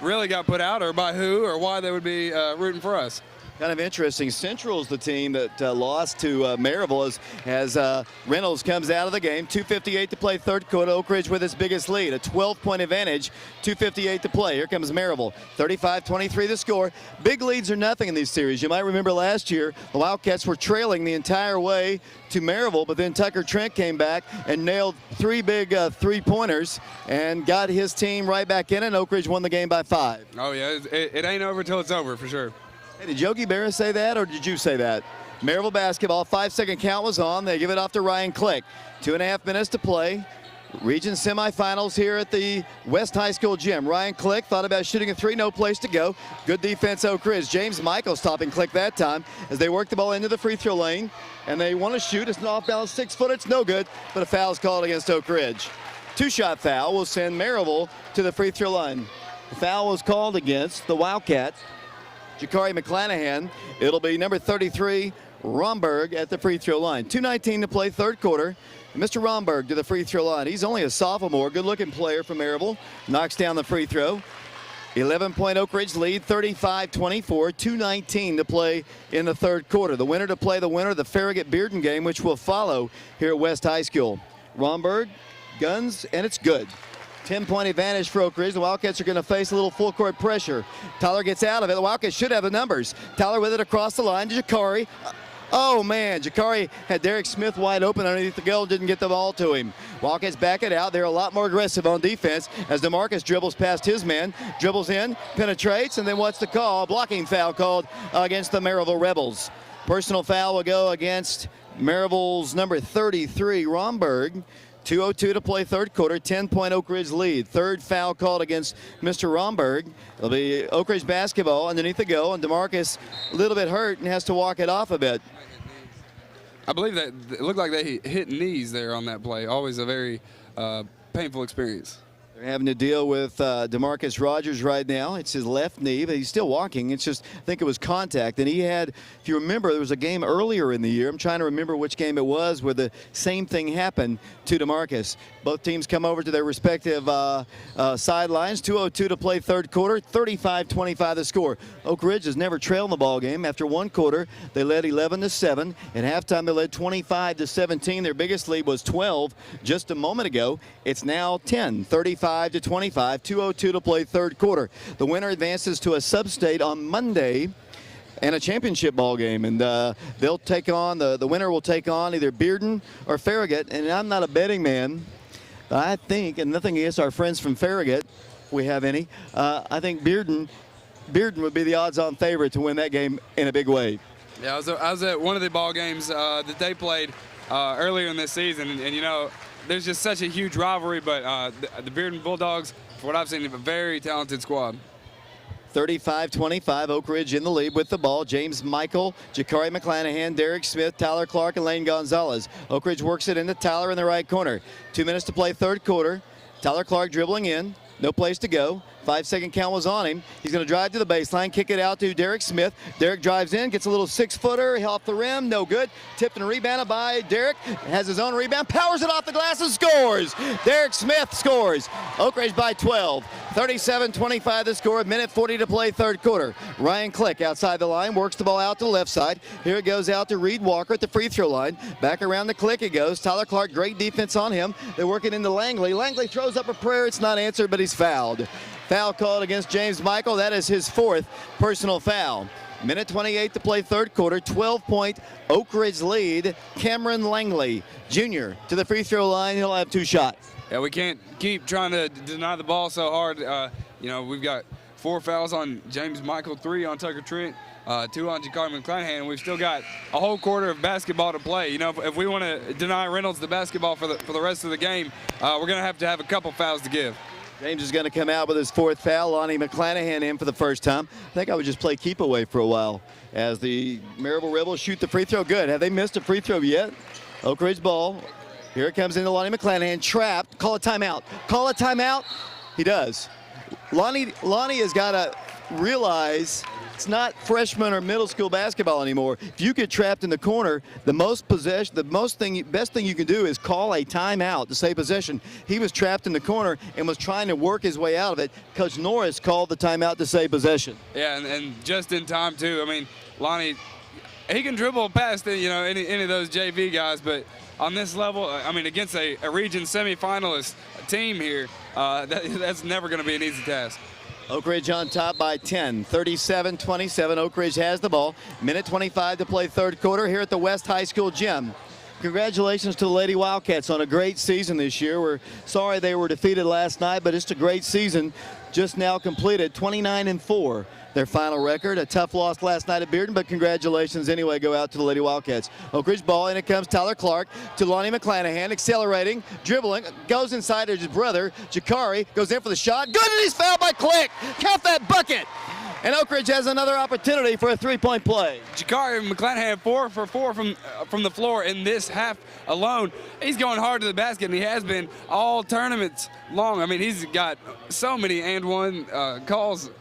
really got put out, or by who, or why they would be rooting for us. Kind of interesting. Central's the team that lost to Maryville as Reynolds comes out of the game. 2:58 to play, third quarter. Oak Ridge with its biggest lead, a 12-point advantage. 2:58 to play. Here comes Maryville. 35-23 the score. Big leads are nothing in these series. You might remember last year the Wildcats were trailing the entire way to Maryville, but then Tucker Trent came back and nailed three big three-pointers and got his team right back in, and Oak Ridge won the game by 5. Oh, yeah. It ain't over till it's over, for sure. Hey, did Yogi Berra say that, or did you say that? Maryville basketball, 5-second count was on. They give it off to Ryan Click. 2.5 minutes to play. Region semifinals here at the West High School gym. Ryan Click thought about shooting a three, no place to go. Good defense, Oak Ridge. James Michael stopping Click that time as they work the ball into the free throw lane. And they want to shoot. It's an off-balance 6-footer. It's no good, but a foul is called against Oak Ridge. Two-shot foul will send Maryville to the free throw line. The foul was called against the Wildcats. Jakari McClanahan. It'll be number 33, Romberg, at the free throw line. 2:19 to play, third quarter. Mr. Romberg to the free throw line. He's only a sophomore, good-looking player from Maryville. Knocks down the free throw. 11-point Oak Ridge lead, 35-24. 2:19 to play in the third quarter. The winner to play the winner of the Farragut-Bearden game, which will follow here at West High School. Romberg, guns, and it's good. 10-point advantage for Oak Ridge. The Wildcats are going to face a little full-court pressure. Tyler gets out of it. The Wildcats should have the numbers. Tyler with it across the line to Jakari. Oh, man, Jakari had Derek Smith wide open underneath the goal, didn't get the ball to him. Wildcats back it out. They're a lot more aggressive on defense as DeMarcus dribbles past his man, dribbles in, penetrates, and then what's the call? Blocking foul called against the Maryville Rebels. Personal foul will go against Maryville's number 33, Romberg. 2:02 to play, third quarter, 10-point Oak Ridge lead. Third foul called against Mr. Romberg. It'll be Oak Ridge basketball underneath the goal, and DeMarcus a little bit hurt and has to walk it off a bit. I believe that it looked like they hit knees there on that play. Always a very painful experience. They're having to deal with DeMarcus Rogers right now. It's his left knee, but he's still walking. It's just, I think it was contact. And he had, if you remember, there was a game earlier in the year. I'm trying to remember which game it was where the same thing happened to DeMarcus. Both teams come over to their respective sidelines. 2:02 to play, third quarter. 35-25 the score. Oak Ridge has never trailed in the ball game. After one quarter, they led 11-7. At halftime, they led 25-17. Their biggest lead was 12 just a moment ago. It's now 10, 35-25. 2:02 to play, third quarter. The winner advances to a sub-state on Monday and a championship ball game, and they'll take on, the winner will take on either Bearden or Farragut. And I'm not a betting man, but I think, and nothing against our friends from Farragut, if we have any, I think Bearden would be the odds-on favorite to win that game in a big way. Yeah, I was at one of the ball games that they played earlier in this season, and there's just such a huge rivalry, but the Bearden Bulldogs, for what I've seen, have a very talented squad. 35-25, Oak Ridge in the lead with the ball. James Michael, Jakari McClanahan, Derek Smith, Tyler Clark, and Lane Gonzalez. Oak Ridge works it into Tyler in the right corner. 2 minutes to play, third quarter. Tyler Clark dribbling in. No place to go. 5-second count was on him. He's going to drive to the baseline, kick it out to Derek Smith. Derek drives in, gets a little 6-footer off the rim, no good. Tipped and rebounded by Derek. Has his own rebound, powers it off the glass and scores. Derek Smith scores. Oak Ridge by 12. 37-25 the score, minute 40 to play, third quarter. Ryan Click outside the line, works the ball out to the left side. Here it goes out to Reed Walker at the free throw line. Back around the Click it goes. Tyler Clark, great defense on him. They're working into Langley. Langley throws up a prayer. It's not answered, but he's fouled. Foul called against James Michael. That is his 4th personal foul. Minute 28 to play, third quarter. 12-point Oak Ridge lead. Cameron Langley, junior, to the free throw line. He'll have 2 shots. Yeah, we can't keep trying to deny the ball so hard. You know, we've got 4 fouls on James Michael, 3 on Tucker Trent, 2 on Jakari McClanahan, and we've still got a whole quarter of basketball to play. You know, if we want to deny Reynolds the basketball for the rest of the game, we're going to have a couple fouls to give. James is going to come out with his 4th foul. Lonnie McClanahan in for the first time. I think I would just play keep away for a while as the Maryville Rebels shoot the free throw. Good. Have they missed a free throw yet? Oak Ridge ball. Here it comes into Lonnie McClanahan. Trapped. Call a timeout. Call a timeout. He does. Lonnie has got to realize it's not freshman or middle school basketball anymore. If you get trapped in the corner, best thing you can do is call a timeout to save possession. He was trapped in the corner and was trying to work his way out of it. Coach Norris called the timeout to save possession. Yeah, and just in time too. I mean, Lonnie, he can dribble past any of those JV guys, but on this level, I mean, against a region semifinalist team here, that's never going to be an easy task. Oak Ridge on top by 10, 37-27. Oak Ridge has the ball. Minute 25 to play, third quarter here at the West High School gym. Congratulations to the Lady Wildcats on a great season this year. We're sorry they were defeated last night, but it's a great season just now completed, 29-4. Their final record, a tough loss last night at Bearden, but congratulations anyway go out to the Lady Wildcats. Oak Ridge ball, and it comes Tyler Clark to Lonnie McClanahan, accelerating, dribbling, goes inside to his brother. Jakari goes in for the shot. Good, and he's fouled by Click. Count that bucket. And Oak Ridge has another opportunity for a 3-point play. Jakari McClanahan 4 for 4 from the floor in this half alone. He's going hard to the basket, and he has been all tournaments long. I mean, he's got so many and one calls.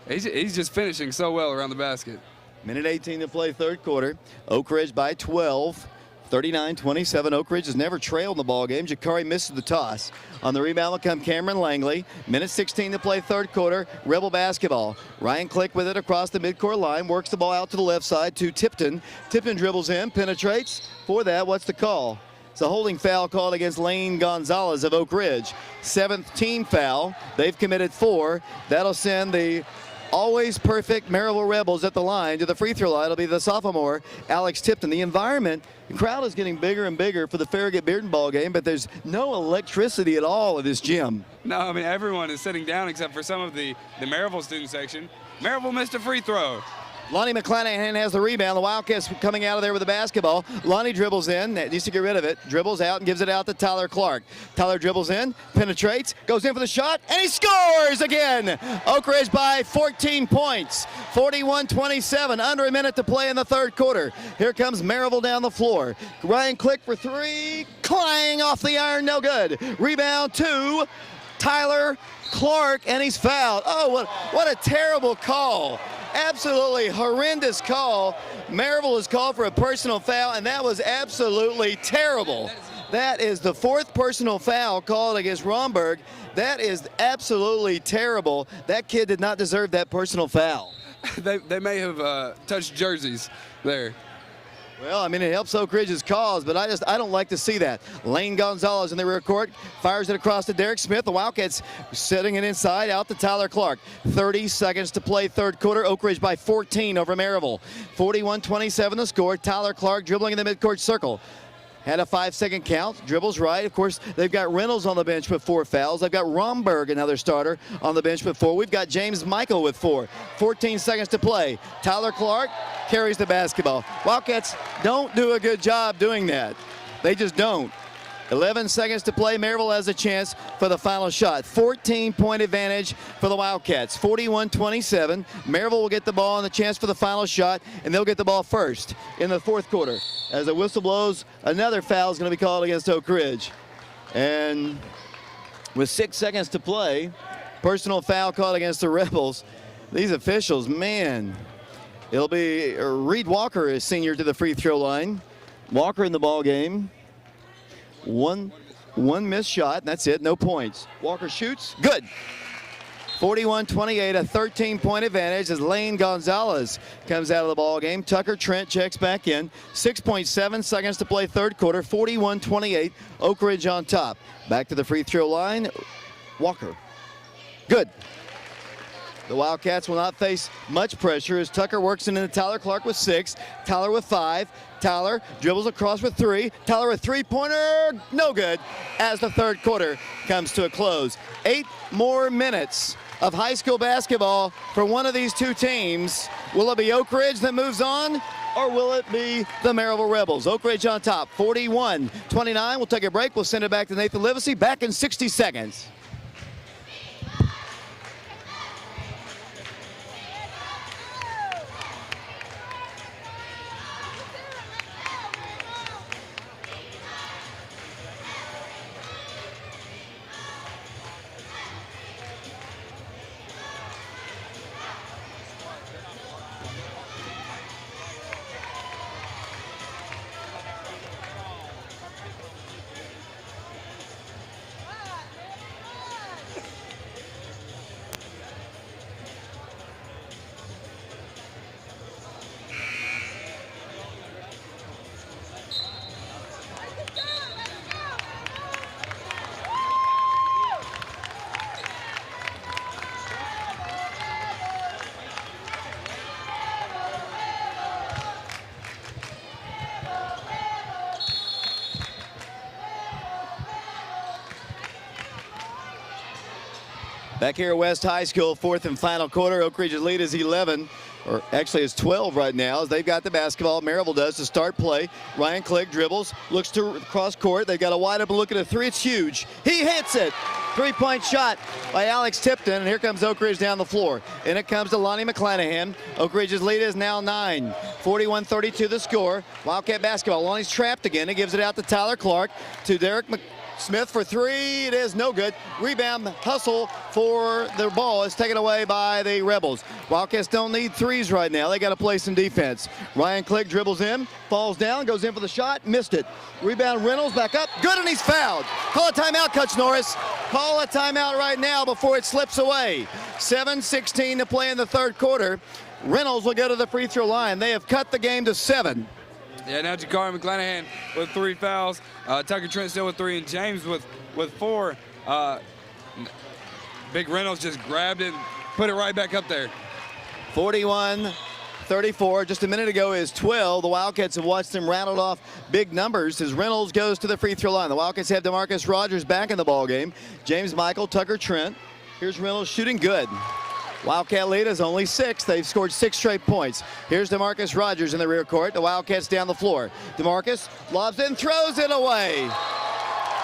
He's just finishing so well around the basket. Minute 18 to play, third quarter. Oak Ridge by 12, 39-27. Oak Ridge has never trailed in the ball game. Jakari misses the toss. On the rebound will come Cameron Langley. Minute 16 to play, third quarter. Rebel basketball. Ryan Click with it across the midcourt line. Works the ball out to the left side to Tipton. Tipton dribbles in, penetrates. For that, what's the call? It's a holding foul called against Lane Gonzalez of Oak Ridge. 7th team foul. They've committed 4. That'll send the always perfect Maryville Rebels at the line to the free throw line. It'll be the sophomore Alex Tipton. The crowd is getting bigger and bigger for the Farragut Bearden ball game, but there's no electricity at all in this gym. No, I mean, everyone is sitting down except for some of the Maryville student section. Maryville missed a free throw. Lonnie McClanahan has the rebound. The Wildcats coming out of there with the basketball. Lonnie dribbles in, needs to get rid of it, dribbles out and gives it out to Tyler Clark. Tyler dribbles in, penetrates, goes in for the shot, and he scores again. Oak Ridge by 14 points, 41-27, under a minute to play in the third quarter. Here comes Maryville down the floor. Ryan Click for 3, clang off the iron, no good. Rebound to Tyler Clark, and he's fouled. Oh, what a terrible call. Absolutely horrendous call. Maryville is called for a personal foul, and that was absolutely terrible. That is the 4th personal foul called against Romberg. That is absolutely terrible. That kid did not deserve that personal foul. They may have touched jerseys there. Well, I mean, it helps Oak Ridge's cause, but I don't like to see that. Lane Gonzalez in the rear court, fires it across to Derek Smith. The Wildcats setting it inside, out to Tyler Clark. 30 seconds to play, third quarter. Oak Ridge by 14 over Maryville. 41-27 the score. Tyler Clark dribbling in the midcourt circle. Had a 5-second count, dribbles right. Of course, they've got Reynolds on the bench with 4 fouls. They've got Romberg, another starter, on the bench with 4. We've got James Michael with 4. 14 seconds to play. Tyler Clark carries the basketball. Wildcats don't do a good job doing that. They just don't. 11 seconds to play. Maryville has a chance for the final shot. 14-point advantage for the Wildcats. 41-27. Maryville will get the ball and the chance for the final shot, and they'll get the ball first in the fourth quarter. As the whistle blows, another foul is going to be called against Oak Ridge. And with 6 seconds to play, Personal foul called against the Rebels. These officials, man. It'll be Reed Walker is senior to the free throw line. Walker in the ball game. One missed shot, and that's it, no points. Walker shoots, good. 41-28, a 13-point advantage as Lane Gonzalez comes out of the ball game. Tucker Trent checks back in. 6.7 seconds to play third quarter. 41-28, Oak Ridge on top. Back to the free throw line. Walker, good. The Wildcats will not face much pressure as Tucker works into Tyler Clark with 6, Tyler with 5. Tyler dribbles across with 3. Tyler a three-pointer, no good, as the third quarter comes to a close. 8 more minutes of high school basketball for one of these two teams. Will it be Oak Ridge that moves on, or will it be the Maryville Rebels? Oak Ridge on top, 41-29. We'll take a break. We'll send it back to Nathan Livesey. Back in 60 seconds. Back here at West High School, fourth and final quarter. Oak Ridge's lead is 11, or actually it's 12 right now as they've got the basketball. Maryville does to start play. Ryan Click dribbles, looks to cross court. They've got a wide open look at a 3. It's huge. He hits it. 3-point shot by Alex Tipton, and here comes Oak Ridge down the floor. In it comes to Lonnie McClanahan. Oak Ridge's lead is now 9. 41-32 the score. Wildcat basketball. Lonnie's trapped again. He gives it out to Tyler Clark, to Derek Smith for 3. It is no good. Rebound hustle for the ball is taken away by the Rebels. Wildcats don't need threes right now. They got to play some defense. Ryan Click dribbles in, falls down, goes in for the shot, missed it. Rebound Reynolds back up, good, and he's fouled. Call a timeout, Coach Norris. Call a timeout right now before it slips away. 7:16 to play in the third quarter. Reynolds will go to the free throw line. They have cut the game to 7. Yeah, now Jakari McClanahan with 3 fouls. Tucker Trent still with 3, and James with 4. Big Reynolds just grabbed it, put it right back up there. 41-34. Just a minute ago is 12. The Wildcats have watched them rattled off big numbers as Reynolds goes to the free throw line. The Wildcats have DeMarcus Rogers back in the ball game. James Michael, Tucker Trent. Here's Reynolds shooting good. Wildcat lead is only 6. They've scored 6 straight points. Here's DeMarcus Rogers in the rear court. The Wildcats down the floor. DeMarcus lobs it and throws it away.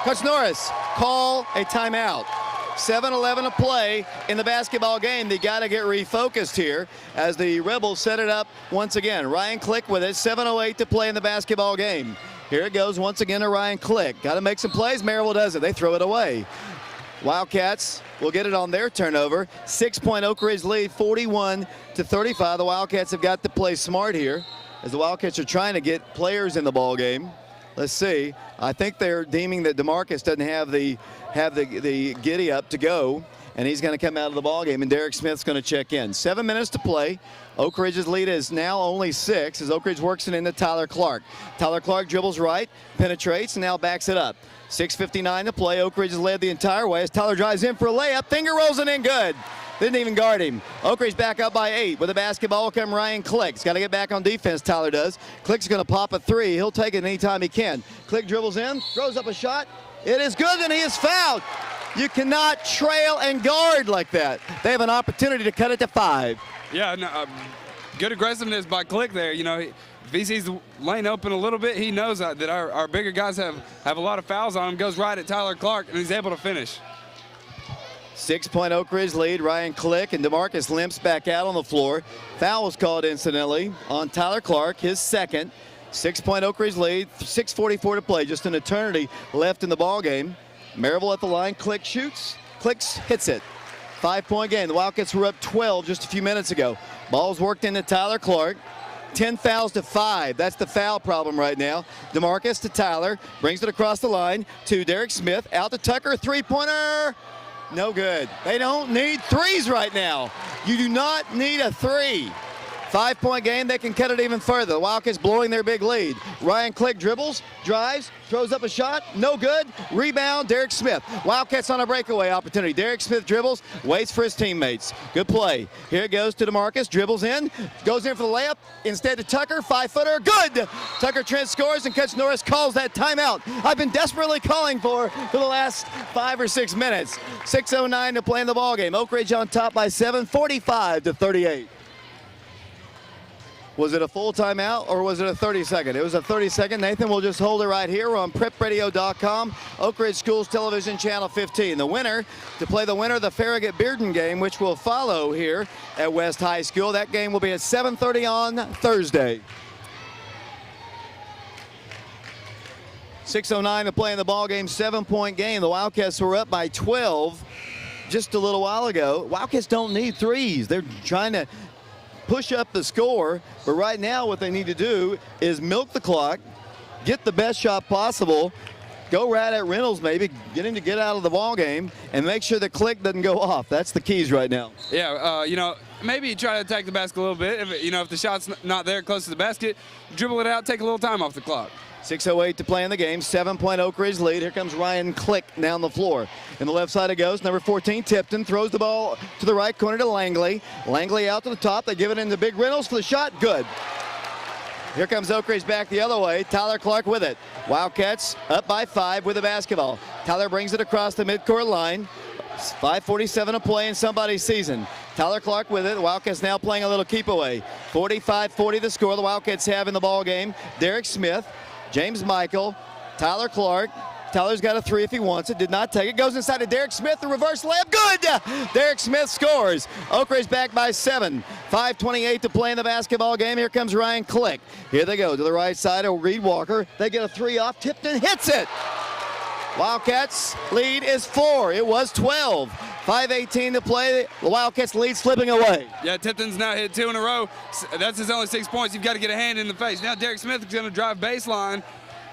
Coach Norris, call a timeout. 7:11 to play in the basketball game. They got to get refocused here as the Rebels set it up once again. Ryan Click with it. 7:08 to play in the basketball game. Here it goes once again to Ryan Click. Got to make some plays. Maryville does it. They throw it away. Wildcats will get it on their turnover. 6-point Oak Ridge lead, 41-35. The Wildcats have got to play smart here as the Wildcats are trying to get players in the ball game. Let's see. I think they're deeming that DeMarcus doesn't have the giddy up to go, and he's going to come out of the ball game, and Derek Smith's going to check in. 7 minutes to play. Oak Ridge's lead is now only 6 as Oak Ridge works it into Tyler Clark. Tyler Clark dribbles right, penetrates, and now backs it up. 6:59 to play. Oak Ridge has led the entire way as Tyler drives in for a layup. Finger rolls it in good. Didn't even guard him. Oak Ridge back up by 8. With the basketball will come Ryan Click. He's got to get back on defense, Tyler does. Click's going to pop a 3. He'll take it anytime he can. Click dribbles in, throws up a shot. It is good, and he is fouled. You cannot trail and guard like that. They have an opportunity to cut it to 5. Yeah, no, good aggressiveness by Click there. You know, if he sees the lane open a little bit, he knows that our bigger guys have a lot of fouls on him. Goes right at Tyler Clark, and he's able to finish. 6-point Oak Ridge lead. Ryan Click and DeMarcus limps back out on the floor. Foul was called incidentally on Tyler Clark, his second. 6-point Oak Ridge lead. 6:44 to play. Just an eternity left in the ball game. Maryville at the line. Click shoots. Clicks hits it. 5-point game. The Wildcats were up 12 just a few minutes ago. Ball's worked into Tyler Clark. 10 fouls to 5. That's the foul problem right now. DeMarcus to Tyler. Brings it across the line to Derek Smith. Out to Tucker. Three-pointer. No good. They don't need threes right now. You do not need a three. 5-point game, they can cut it even further. The Wildcats blowing their big lead. Ryan Click dribbles, drives, throws up a shot, no good. Rebound, Derek Smith. Wildcats on a breakaway opportunity. Derek Smith dribbles, waits for his teammates. Good play. Here it goes to DeMarcus, dribbles in, goes in for the layup. Instead to Tucker, 5-footer, good! Tucker Trent scores and Coach Norris calls that timeout. I've been desperately calling for the last 5 or 6 minutes. 6:09 to play in the ballgame. Oak Ridge on top by 7, 45-38. Was it a full timeout or was it a 30-second? It was a 30-second. Nathan will just hold it right here. We're on prepradio.com, Oak Ridge Schools Television Channel 15. The winner, to play the winner of the Farragut-Bearden game, which will follow here at West High School. That game will be at 7:30 on Thursday. 6:09 to play in the ball game, 7-point game. The Wildcats were up by 12 just a little while ago. Wildcats don't need threes. They're trying to push up the score, but right now what they need to do is milk the clock, get the best shot possible, go right at Reynolds maybe, get him to get out of the ball game, and make sure the click doesn't go off. That's the keys right now. Yeah, maybe try to attack the basket a little bit. If the shot's not there close to the basket, dribble it out, take a little time off the clock. 6:08 to play in the game, 7-point Oak Ridge lead. Here comes Ryan Click down the floor. In the left side it goes, number 14, Tipton, throws the ball to the right corner to Langley. Langley out to the top, they give it into Big Reynolds for the shot, good. Here comes Oak Ridge back the other way, Tyler Clark with it. Wildcats up by 5 with the basketball. Tyler brings it across the midcourt line. 5:47 to play in somebody's season. Tyler Clark with it. The Wildcats now playing a little keep away. 45-40 the score the Wildcats have in the ball game. Derek Smith, James Michael, Tyler Clark. Tyler's got a three if he wants it. Did not take it. Goes inside to Derek Smith. The reverse layup. Good! Derek Smith scores. Oak Ridge back by 7. 5:28 to play in the basketball game. Here comes Ryan Click. Here they go to the right side of Reed Walker. They get a three off. Tipton hits it. Wildcats lead is 4. It was 12. 5:18 to play. The Wildcats lead slipping away. Yeah, Tipton's now hit 2 in a row. That's his only 6 points. You've got to get a hand in the face. Now Derek Smith is going to drive baseline, and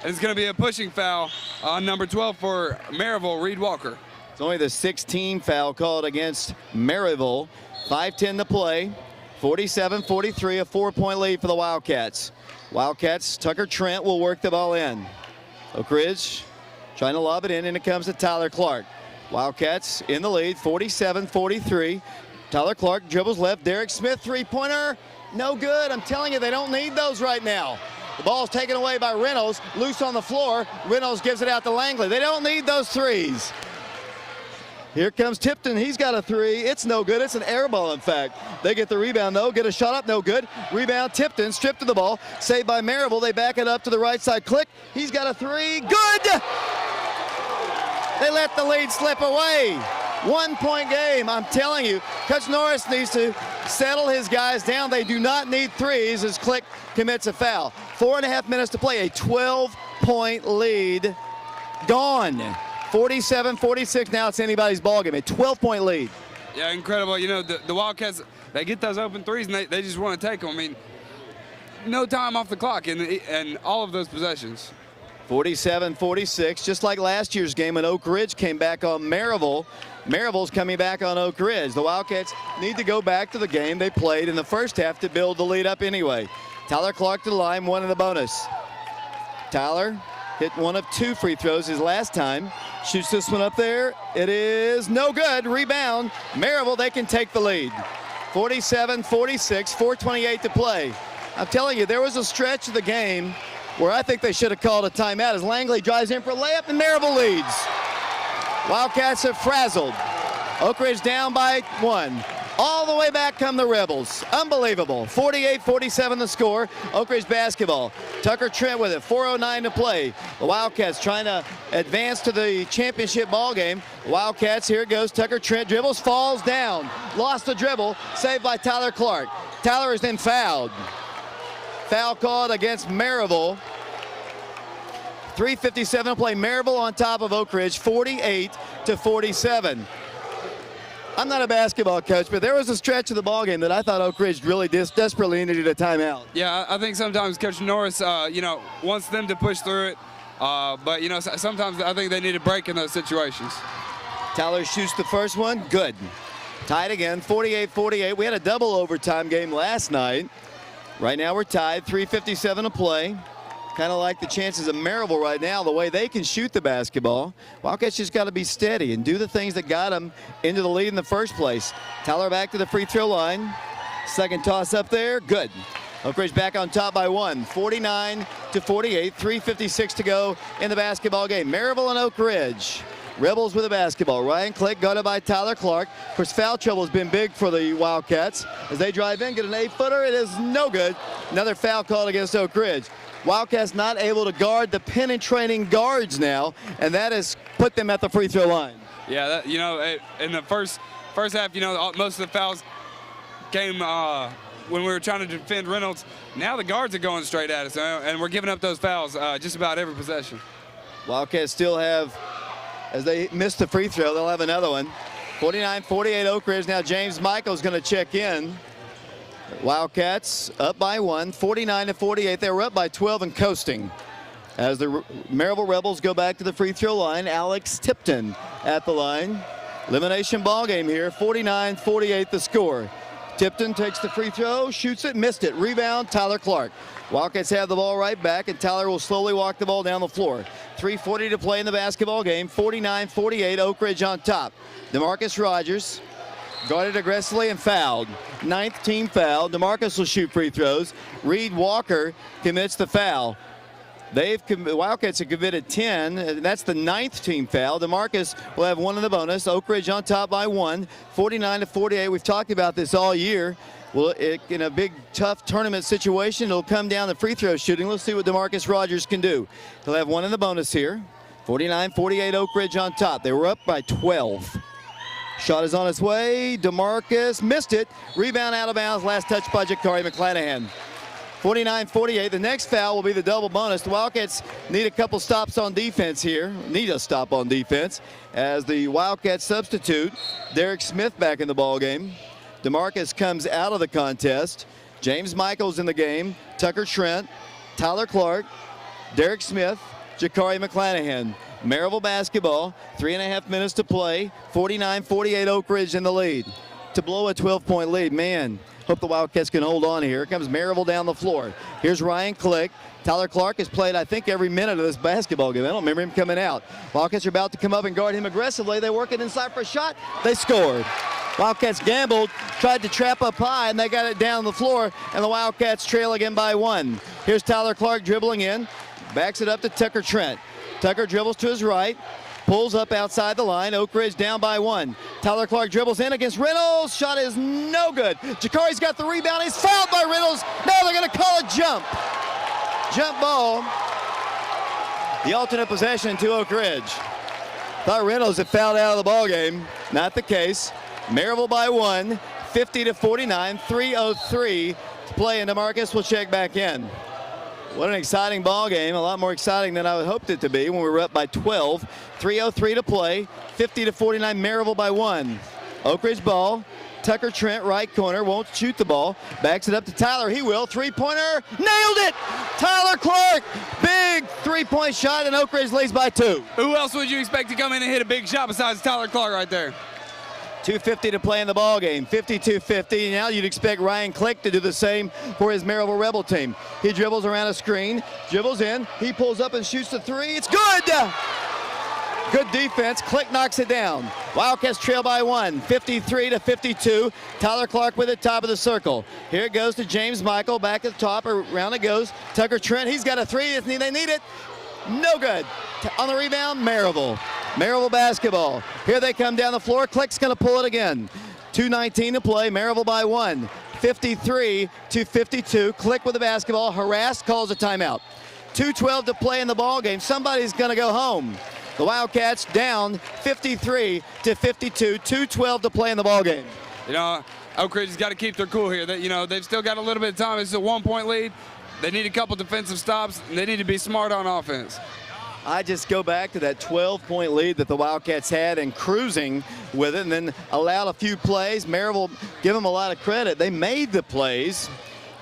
it's going to be a pushing foul on number 12 for Maryville, Reed Walker. It's only the 16th foul called against Maryville. 5:10 to play. 47-43, a 4-point lead for the Wildcats. Wildcats, Tucker Trent will work the ball in. Oak Ridge trying to lob it in, and it comes to Tyler Clark. Wildcats in the lead, 47-43. Tyler Clark dribbles left. Derek Smith, three-pointer. No good. I'm telling you, they don't need those right now. The ball's taken away by Reynolds. Loose on the floor. Reynolds gives it out to Langley. They don't need those threes. Here comes Tipton. He's got a three. It's no good. It's an air ball, in fact. They get the rebound, though. Get a shot up. No good. Rebound. Tipton stripped of the ball. Saved by Maryville. They back it up to the right side. Click. He's got a three. Good! They let the lead slip away. 1-point game. I'm telling you, Coach Norris needs to settle his guys down. They do not need threes as Click commits a foul. 4.5 minutes to play. A 12-point lead gone. 47-46. Now it's anybody's ball game. A 12-point lead. Yeah, incredible. The Wildcats, they get those open threes, and they just want to take them. I mean, no time off the clock in all of those possessions. 47-46, just like last year's game when Oak Ridge came back on Maryville. Maryville's coming back on Oak Ridge. The Wildcats need to go back to the game they played in the first half to build the lead up anyway. Tyler Clark to the line, 1 in the bonus. Tyler hit 1 of 2 free throws his last time. Shoots this one up there. It is no good. Rebound. Maryville, they can take the lead. 47-46, 4:28 to play. I'm telling you, there was a stretch of the game where I think they should have called a timeout as Langley drives in for a layup and Maryville leads. Wildcats have frazzled. Oak Ridge down by 1. All the way back come the Rebels. Unbelievable. 48-47 the score. Oak Ridge basketball. Tucker Trent with it. 4:09 to play. The Wildcats trying to advance to the championship ball game. Wildcats, here it goes. Tucker Trent dribbles, falls down. Lost the dribble. Saved by Tyler Clark. Tyler is then fouled. Foul called against Maryville. 3:57 to play. Maryville on top of Oak Ridge, 48-47. I'm not a basketball coach, but there was a stretch of the ball game that I thought Oak Ridge really desperately needed a timeout. Yeah, I think sometimes Coach Norris, wants them to push through it. But, sometimes I think they need a break in those situations. Tyler shoots the first one. Good. Tied again, 48-48. We had a double overtime game last night. Right now we're tied, 3:57 to play. Kind of like the chances of Maryville right now, the way they can shoot the basketball. Wildcats just got to be steady and do the things that got them into the lead in the first place. Tyler back to the free throw line. Second toss up there, good. Oak Ridge back on top by 1, 49-48, 3:56 to go in the basketball game. Maryville and Oak Ridge. Rebels with the basketball. Ryan Click guarded by Tyler Clark. Of course, foul trouble has been big for the Wildcats. As they drive in, get an 8-footer. It is no good. Another foul called against Oak Ridge. Wildcats not able to guard the penetrating guards now, and that has put them at the free throw line. Yeah, in the first half, most of the fouls came when we were trying to defend Reynolds. Now the guards are going straight at us, and we're giving up those fouls just about every possession. Wildcats still have, as they miss the free throw, they'll have another one. 49-48 Oak Ridge. Now James Michael's going to check in. Wildcats up by 1, 49-48. They were up by 12 and coasting. As the Maryville Rebels go back to the free throw line, Alex Tipton at the line. Elimination ball game here, 49-48 the score. Tipton takes the free throw, shoots it, missed it. Rebound, Tyler Clark. Wildcats have the ball right back, and Tyler will slowly walk the ball down the floor. 3:40 to play in the basketball game, 49-48, Oak Ridge on top. DeMarcus Rogers guarded aggressively and fouled. 9th team foul. DeMarcus will shoot free throws. Reed Walker commits the foul. Wildcats have committed 10, and that's the 9th team foul. DeMarcus will have 1 in the bonus. Oak Ridge on top by 1, 49-48. We've talked about this all year. Well, in a big, tough tournament situation, it'll come down to free throw shooting. Let's see what DeMarcus Rogers can do. He'll have 1 in the bonus here. 49-48 Oak Ridge on top. They were up by 12. Shot is on its way. DeMarcus missed it. Rebound out of bounds. Last touch by Jakari McClanahan. 49-48. The next foul will be the double bonus. The Wildcats need a couple stops on defense here. Need a stop on defense as the Wildcats substitute Derek Smith back in the ball game. DeMarcus comes out of the contest. James Michael's in the game. Tucker Trent, Tyler Clark, Derek Smith, Jakari McClanahan. Maryville basketball, 3.5 minutes to play. 49-48 Oak Ridge in the lead. To blow a 12-point lead, man, hope the Wildcats can hold on here. Here comes Maryville down the floor. Here's Ryan Click. Tyler Clark has played, I think, every minute of this basketball game. I don't remember him coming out. Wildcats are about to come up and guard him aggressively. They work it inside for a shot. They scored. Wildcats gambled, tried to trap up high, and they got it down the floor, and the Wildcats trail again by 1. Here's Tyler Clark dribbling in. Backs it up to Tucker Trent. Tucker dribbles to his right, pulls up outside the line. Oak Ridge down by 1. Tyler Clark dribbles in against Reynolds. Shot is no good. Jakari's got the rebound. He's fouled by Reynolds. Now they're going to call a jump. Jump ball. The alternate possession to Oak Ridge. Thought Reynolds had fouled out of the ball game. Not the case. Maryville by 1, 50-49, 3:03 to play, and DeMarcus will check back in. What an exciting ball game, a lot more exciting than I had hoped it to be when we were up by 12. 3:03 to play, 50-49, Maryville by 1. Oak Ridge ball, Tucker Trent, right corner, won't shoot the ball. Backs it up to Tyler, he will. Three-pointer, nailed it! Tyler Clark, big three-point shot, and Oak Ridge leads by 2. Who else would you expect to come in and hit a big shot besides Tyler Clark right there? 2:50 to play in the ball game, 52-50. Now you'd expect Ryan Click to do the same for his Maryville Rebel team. He dribbles around a screen, dribbles in, he pulls up and shoots the 3. It's good! Good defense. Click knocks it down. Wildcats trail by 1, 53-52. Tyler Clark with it, top of the circle. Here it goes to James Michael, back at the top, around it goes. Tucker Trent, he's got a 3, they need it. No good. On the rebound, Maryville. Maryville basketball. Here they come down the floor. Click's going to pull it again. 2:19 to play. Maryville by 1. 53-52. Click with the basketball. Harassed, calls a timeout. 2:12 to play in the ball game. Somebody's going to go home. The Wildcats down 53-52. 2:12 to play in the ball game. Oak Ridge has got to keep their cool here. They've still got a little bit of time. It's a 1-point lead. They need a couple defensive stops, and they need to be smart on offense. I just go back to that 12-point lead that the Wildcats had and cruising with it, and then allowed a few plays. Maryville, give them a lot of credit. They made the plays,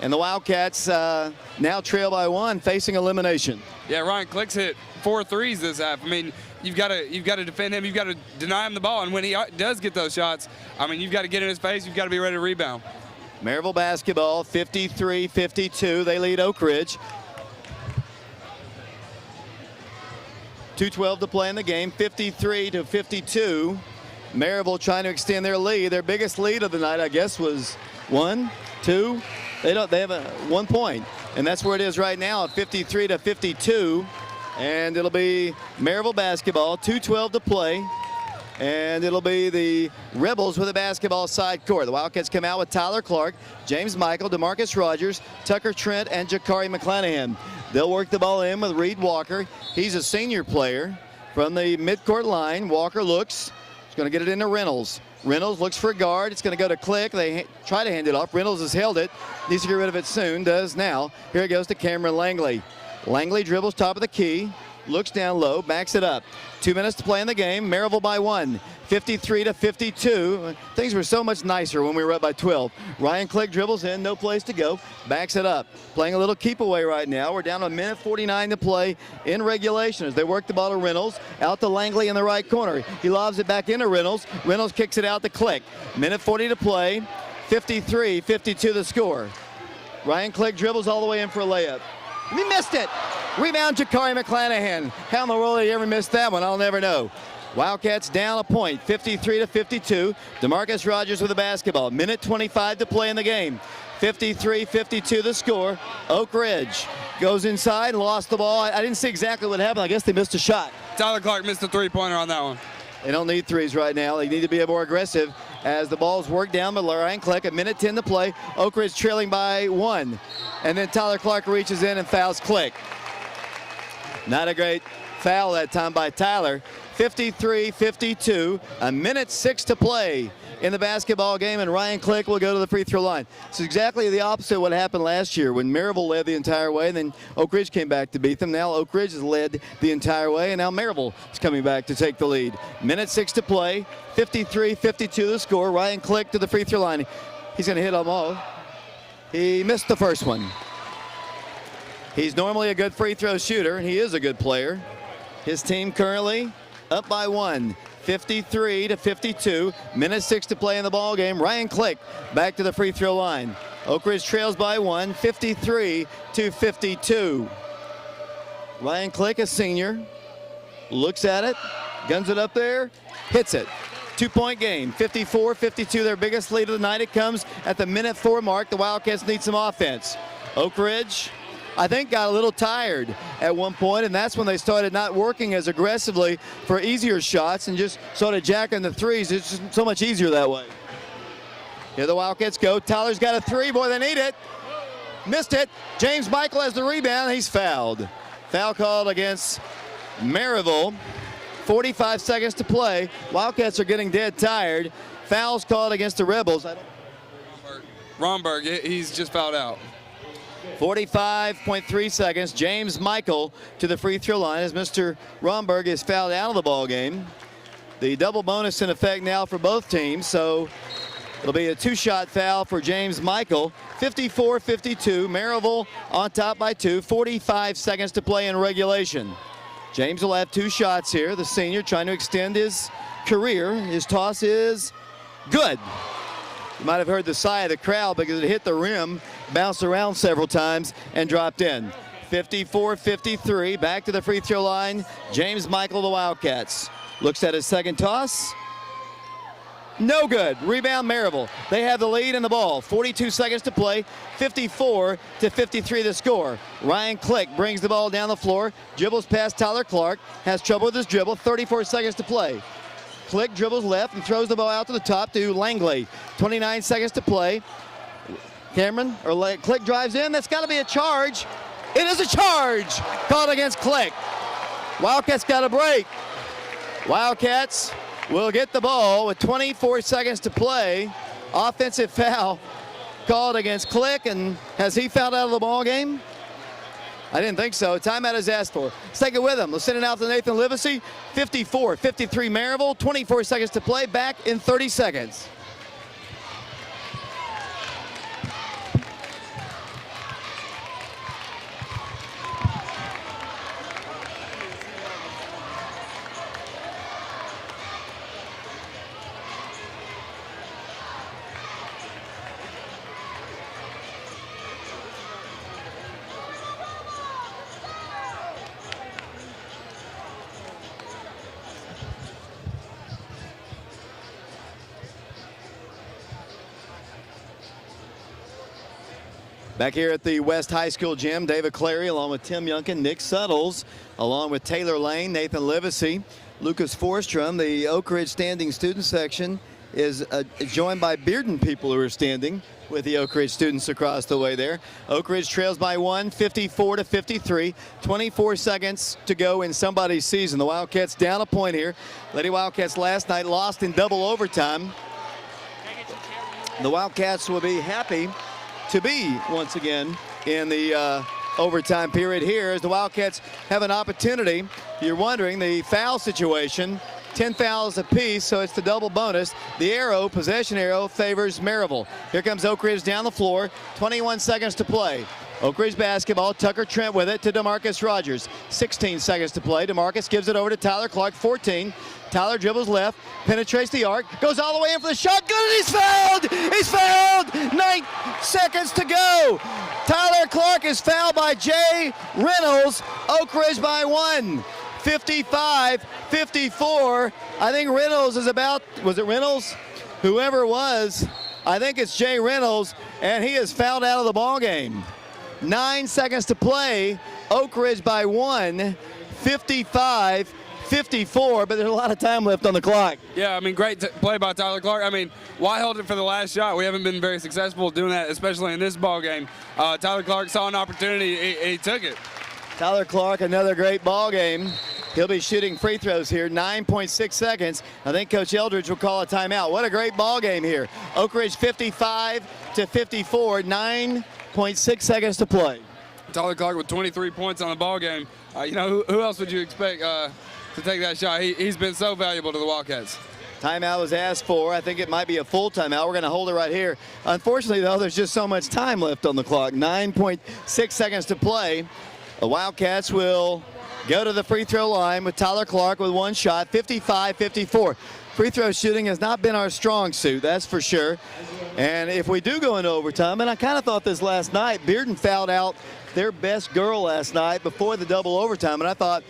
and the Wildcats now trail by 1, facing elimination. Yeah, Ryan Click's hit 4 threes this half. I mean, you've got to defend him. You've got to deny him the ball, and when he does get those shots, I mean, you've got to get in his face. You've got to be ready to rebound. Maryville basketball, 53-52. They lead Oak Ridge. 2:12 to play in the game, 53-52. Maryville trying to extend their lead. Their biggest lead of the night, I guess, was 1, 2. They have 1 point, and that's where it is right now at 53-52. And it'll be Maryville basketball, 2:12 to play. And it'll be the Rebels with the basketball side court. The Wildcats come out with Tyler Clark, James Michael, DeMarcus Rogers, Tucker Trent, and Jakari McClanahan. They'll work the ball in with Reed Walker. He's a senior player from the midcourt line. Walker looks. He's going to get it into Reynolds. Reynolds looks for a guard. It's going to go to Click. They try to hand it off. Reynolds has held it. Needs to get rid of it soon. Does now. Here it goes to Cameron Langley. Langley dribbles top of the key. Looks down low. Backs it up. 2 minutes to play in the game. Maryville by 1. 53-52. Things were so much nicer when we were up by 12. Ryan Click dribbles in, no place to go, backs it up. Playing a little keep away right now. We're down to 1:49 to play in regulation as they work the ball to Reynolds. Out to Langley in the right corner. He lobs it back into Reynolds. Reynolds kicks it out to Click. 1:40 to play. 53-52 the score. Ryan Click dribbles all the way in for a layup. He missed it. Rebound, Jakari McClanahan. How in the world did he ever miss that one? I'll never know. Wildcats down a point, 53-52. DeMarcus Rogers with the basketball. 1:25 to play in the game. 53-52 the score. Oak Ridge goes inside and lost the ball. I didn't see exactly what happened. I guess they missed a shot. Tyler Clark missed a three-pointer on that one. They don't need threes right now. They need to be more aggressive as the ball's worked down by Ryan Click. 1:10 to play. Oak Ridge trailing by 1. And then Tyler Clark reaches in and fouls Click. Not a great foul that time by Tyler. 53-52, 1:06 to play in the basketball game, and Ryan Click will go to the free throw line. It's exactly the opposite of what happened last year when Maryville led the entire way, and then Oak Ridge came back to beat them. Now Oak Ridge has led the entire way, and now Maryville is coming back to take the lead. 1:06 to play, 53-52 the score. Ryan Click to the free throw line. He's going to hit them all. He missed the first one. He's normally a good free throw shooter, and he is a good player. His team currently up by 1, 53-52. 1:06 to play in the ball game. Ryan Click back to the free throw line. Oak Ridge trails by 1, 53-52. Ryan Click, a senior, looks at it, guns it up there, hits it. 2-point game, 54-52, their biggest lead of the night. It comes at the 1:04 mark. The Wildcats need some offense. Oak Ridge, I think, got a little tired at one point, and that's when they started not working as aggressively for easier shots and just started jacking the threes. It's just so much easier that way. Here the Wildcats go. Tyler's got a three. Boy, they need it. Missed it. James Michael has the rebound. He's fouled. Foul called against Maryville. 45 seconds to play. Wildcats are getting dead tired. Fouls called against the Rebels. Romberg, he's just fouled out. 45.3 seconds. James Michael to the free throw line as Mr. Romberg is fouled out of the ball game. The double bonus in effect now for both teams, so it'll be a 2-shot foul for James Michael. 54-52. Maryville on top by 2. 45 seconds to play in regulation. James will have 2 shots here. The senior trying to extend his career. His toss is good. You might have heard the sigh of the crowd because it hit the rim, bounced around several times, and dropped in. 54-53, back to the free throw line. James Michael, the Wildcats. Looks at his second toss. No good. Rebound Maryville. They have the lead in the ball. 42 seconds to play. 54-53 the score. Ryan Click brings the ball down the floor. Dribbles past Tyler Clark. Has trouble with his dribble. 34 seconds to play. Click dribbles left and throws the ball out to the top to Langley. 29 seconds to play. Click drives in. That's got to be a charge. It is a charge called against Click. Wildcats got a break. Wildcats will get the ball with 24 seconds to play. Offensive foul called against Click, and has he fouled out of the ball game? I didn't think so. Timeout is asked for. Let's take it with him. Let's send it out to Nathan Livesey. 54-53 Maryville. 24 seconds to play. Back in 30 seconds. Back here at the West High School gym, David Clary along with Tim Youngkin, Nick Suttles, along with Taylor Lane, Nathan Livesey, Lucas Forstrom. The Oak Ridge standing student section is joined by Bearden people who are standing with the Oak Ridge students across the way there. Oak Ridge trails by 1, 54-53. 24 seconds to go in somebody's season. The Wildcats down a point here. Lady Wildcats last night lost in double overtime. The Wildcats will be happy to be once again in the overtime period here as the Wildcats have an opportunity. You're wondering the foul situation, 10 fouls apiece, so it's the double bonus. The arrow, possession arrow, favors Maryville. Here comes Oak Ridge down the floor, 21 seconds to play. Oak Ridge basketball, Tucker Trent with it to DeMarcus Rogers. 16 seconds to play. DeMarcus gives it over to Tyler Clark, 14. Tyler dribbles left, penetrates the arc, goes all the way in for the shot. Good, and he's fouled! He's fouled! 9 seconds to go. Tyler Clark is fouled by Jay Reynolds. Oak Ridge by 1. 55-54. I think Reynolds is about, was it Reynolds? Whoever it was, I think it's Jay Reynolds, and he is fouled out of the ball game. 9 seconds to play. Oak Ridge by 1. 55-54, but there's a lot of time left on the clock. Yeah, I mean, great play by Tyler Clark. I mean, why hold it for the last shot? We haven't been very successful doing that, especially in this ball game. Tyler Clark saw an opportunity. He took it. Tyler Clark, another great ball game. He'll be shooting free throws here. 9.6 seconds. I think Coach Eldridge will call a timeout. What a great ball game here. Oak Ridge 55-54, 9.6 seconds to play. Tyler Clark with 23 points on the ball game. You know, who else would you expect to take that shot? He's been so valuable to the Wildcats. Timeout was asked for. I think it might be a full timeout. We're going to hold it right here. Unfortunately, though, there's just so much time left on the clock. 9.6 seconds to play. The Wildcats will go to the free throw line with Tyler Clark with one shot, 55-54. Free throw shooting has not been our strong suit, that's for sure. And if we do go into overtime, and I kind of thought this last night, Bearden fouled out their best girl last night before the double overtime, and I thought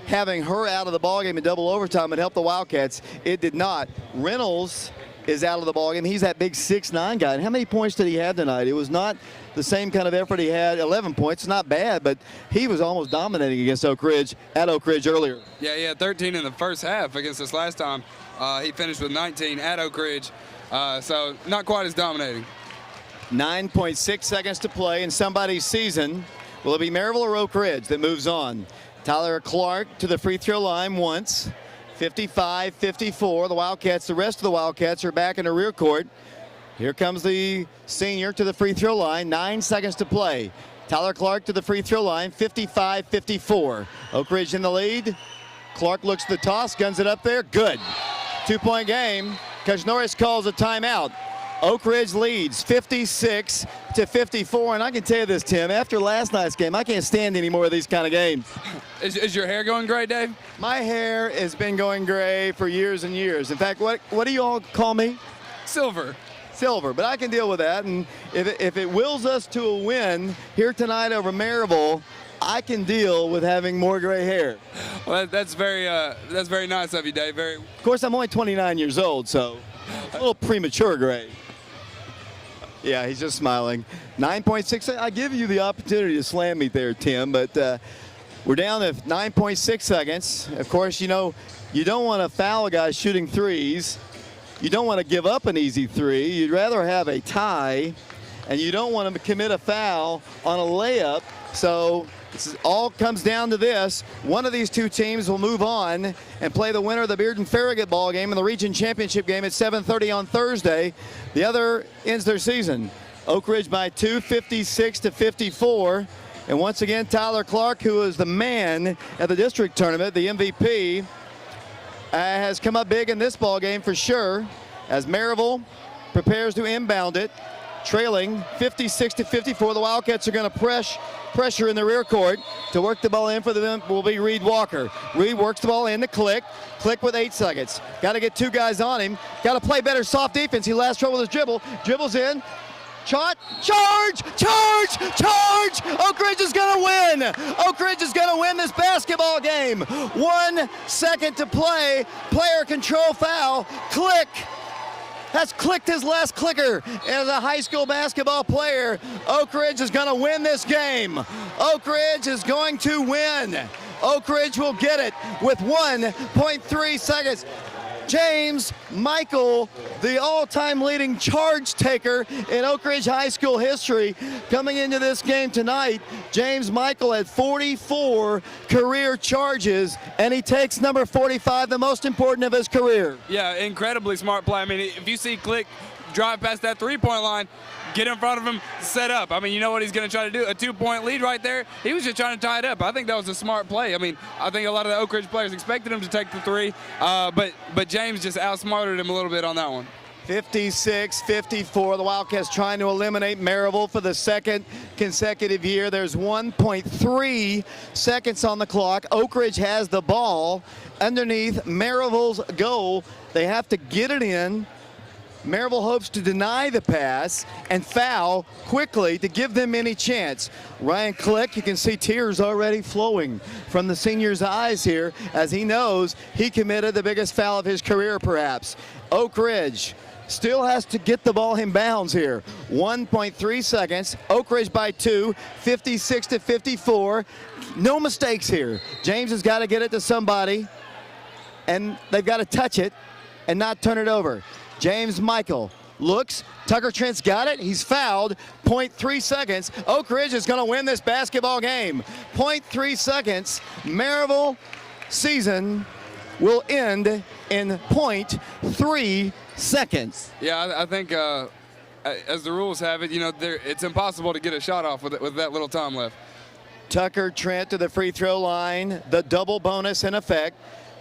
having her out of the ballgame in double overtime would help the Wildcats. It did not. Reynolds is out of the ballgame. He's that big 6'9" guy. And how many points did he have tonight? It was not the same kind of effort he had. 11 points, not bad, but he was almost dominating against Oak Ridge, at Oak Ridge earlier. Yeah, he had 13 in the first half against us last time. He finished with 19 at Oak Ridge, so not quite as dominating. 9.6 seconds to play in somebody's season. Will it be Maryville or Oak Ridge that moves on? Tyler Clark to the free throw line once. 55-54. The Wildcats, the rest of the Wildcats are back in the rear court. Here comes the senior to the free throw line. 9 seconds to play. Tyler Clark to the free throw line. 55-54. Oak Ridge in the lead. Clark looks at the toss, guns it up there. Good. 2-point game. Coach Norris calls a timeout. Oak Ridge leads 56-54. And I can tell you this, Tim, after last night's game, I can't stand any more of these kind of games. Is your hair going gray, Dave? My hair has been going gray for years and years. In fact, what do you all call me? Silver. Silver, but I can deal with that. And if it wills us to a win here tonight over Maryville, I can deal with having more gray hair. Well, that's very nice of you, Dave. Of course, I'm only 29 years old, so a little premature gray. Yeah, he's just smiling. 9.6. I give you the opportunity to slam me there, Tim, but we're down to 9.6 seconds. Of course, you know, you don't want to foul a guy shooting threes. You don't want to give up an easy three. You'd rather have a tie, and you don't want to commit a foul on a layup. So this all comes down to this. One of these two teams will move on and play the winner of the Bearden-Farragut ball game in the region championship game at 7:30 on Thursday. The other ends their season. Oak Ridge by 2, 56-54. And once again, Tyler Clark, who is the man at the district tournament, the MVP, has come up big in this ball game for sure, as Maryville prepares to inbound it, trailing 56-54. The Wildcats are going to pressure in the rear court. To work the ball in for them will be Reed Walker. Reed works the ball in to Click with 8 seconds. Got to get 2 guys on him. Got to play better soft defense. He lost trouble with his dribble. Dribbles in. Shot, charge! Oak Ridge is going to win. Oak Ridge is going to win this basketball game. 1 second to play. Player control foul. Click has clicked his last clicker as a high school basketball player. Oak Ridge is going to win this game. Oak Ridge is going to win. Oak Ridge will get it with 1.3 seconds. James Michael, the all-time leading charge taker in Oak Ridge High School history, coming into this game tonight. James Michael had 44 career charges, and he takes number 45, the most important of his career. Yeah, incredibly smart play. I mean, if you see Click drive past that three-point line, get in front of him, set up. I mean, you know what he's going to try to do? A 2-point lead right there. He was just trying to tie it up. I think that was a smart play. I mean, I think a lot of the Oak Ridge players expected him to take the 3, but James just outsmarted him a little bit on that one. 56-54. The Wildcats trying to eliminate Maryville for the 2nd consecutive year. There's 1.3 seconds on the clock. Oak Ridge has the ball underneath Maryville's goal. They have to get it in. Maryville hopes to deny the pass and foul quickly to give them any chance. Ryan Click, you can see tears already flowing from the senior's eyes here as he knows he committed the biggest foul of his career perhaps. Oak Ridge still has to get the ball in bounds here. 1.3 seconds. Oak Ridge by 2, 56-54. No mistakes here. James has got to get it to somebody, and they've got to touch it and not turn it over. James Michael looks. Tucker Trent's got it. He's fouled. 0.3 seconds. Oak Ridge is going to win this basketball game. 0.3 seconds. Maryville season will end in 0.3 seconds. Yeah, I think as the rules have it, you know, it's impossible to get a shot off with that little time left. Tucker Trent to the free throw line. The double bonus in effect.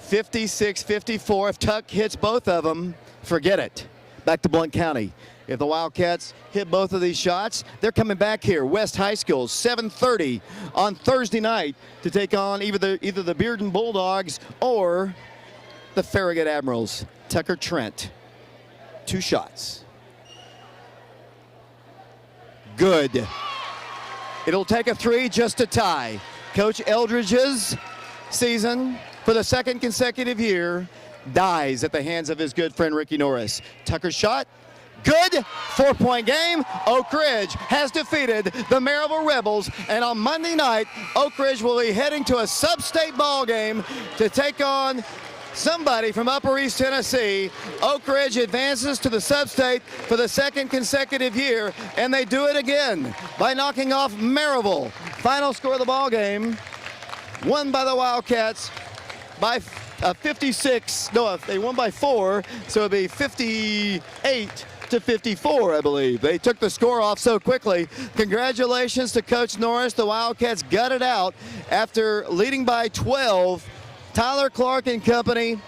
56-54. If Tuck hits both of them, forget it. Back to Blount County. If the Wildcats hit both of these shots, they're coming back here. West High School, 7:30 on Thursday night to take on either the Bearden Bulldogs or the Farragut Admirals. Tucker Trent, 2 shots. Good. It'll take a 3 just to tie. Coach Eldridge's season for the 2nd consecutive year dies at the hands of his good friend Ricky Norris. Tucker's shot, good. 4-point game. Oak Ridge has defeated the Maryville Rebels, and on Monday night, Oak Ridge will be heading to a sub-state ball game to take on somebody from Upper East Tennessee. Oak Ridge advances to the sub-state for the 2nd consecutive year, and they do it again by knocking off Maryville. Final score of the ball game, won by the Wildcats by 56. No, they won by 4, so it'd be 58-54, I believe. They took the score off so quickly. Congratulations to Coach Norris. The Wildcats gutted out after leading by 12. Tyler Clark and company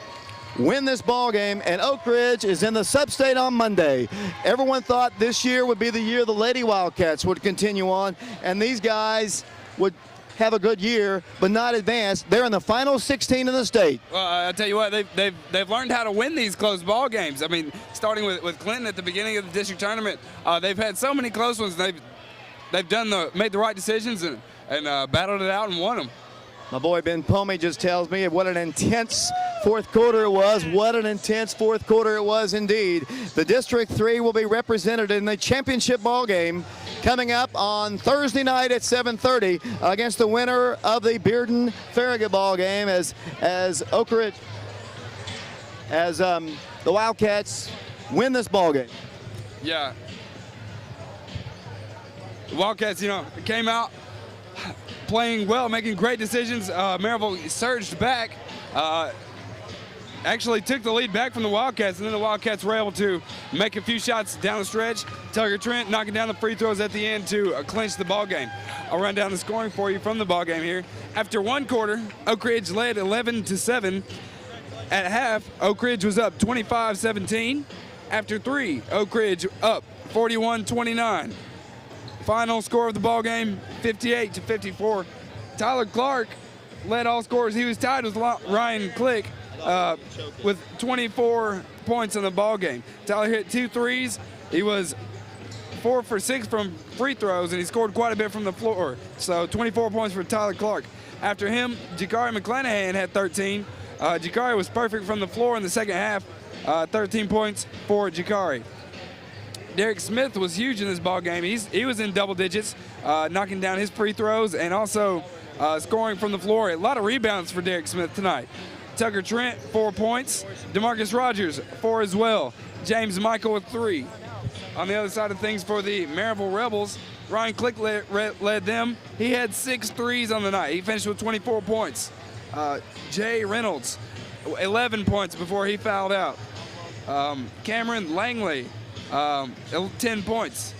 win this ball game, and Oak Ridge is in the sub-state on Monday. Everyone thought this year would be the year the Lady Wildcats would continue on, and these guys would have a good year, but not advance. They're in the final 16 in the state. Well, I tell you what, they've learned how to win these close ball games. I mean, starting with Clinton at the beginning of the district tournament, they've had so many close ones. They've made the right decisions and battled it out and won them. My boy Ben Pomey just tells me what an intense 4th quarter it was. What an intense 4th quarter it was indeed. The District 3 will be represented in the championship ball game coming up on Thursday night at 7:30 against the winner of the Bearden Farragut ball game as Oak Ridge, the Wildcats win this ball game. Yeah. The Wildcats, you know, came out playing well, making great decisions. Maryville surged back. actually took the lead back from the Wildcats, and then the Wildcats were able to make a few shots down the stretch. Tucker Trent knocking down the free throws at the end to clinch the ball game. I'll run down the scoring for you from the ball game here. After one quarter, Oak Ridge led 11-7. At half, Oak Ridge was up 25-17. After three, Oak Ridge up 41-29. Final score of the ball game, 58-54. Tyler Clark led all scorers. He was tied with Ryan Click with 24 points in the ball game. Tyler hit 2 threes. He was 4 for 6 from free throws, and he scored quite a bit from the floor. So 24 points for Tyler Clark. After him, Jakari McClanahan had 13. Jakari was perfect from the floor in the second half. 13 points for Jakari. Derek Smith was huge in this ball game. He was in double digits, knocking down his free throws and also scoring from the floor. A lot of rebounds for Derek Smith tonight. Tucker Trent, 4 points. DeMarcus Rogers, 4 as well. James Michael with 3. On the other side of things for the Maryville Rebels, Ryan Click led them. He had 6 threes on the night. He finished with 24 points. Jay Reynolds, 11 points before he fouled out. Cameron Langley, 10 points.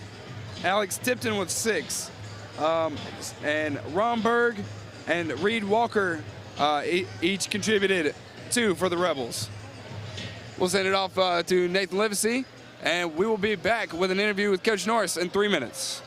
Alex Tipton with 6. And Romberg and Reed Walker each contributed 2 for the Rebels. We'll send it off to Nathan Livesey, and we will be back with an interview with Coach Norris in 3 minutes.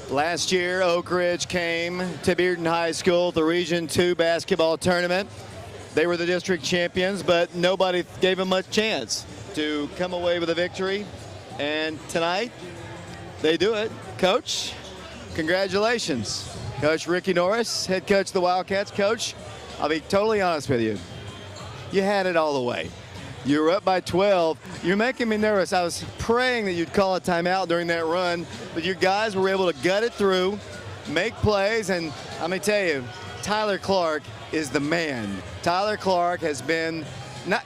Last year, Oak Ridge came to Bearden High School, the Region 2 basketball tournament. They were the district champions, but nobody gave them much chance to come away with a victory. And tonight, they do it. Coach, congratulations. Coach Ricky Norris, head coach of the Wildcats. Coach, I'll be totally honest with you. You had it all the way. You were up by 12. You're making me nervous. I was praying that you'd call a timeout during that run, but you guys were able to gut it through, make plays, and let me tell you, Tyler Clark is the man. Tyler Clark has been,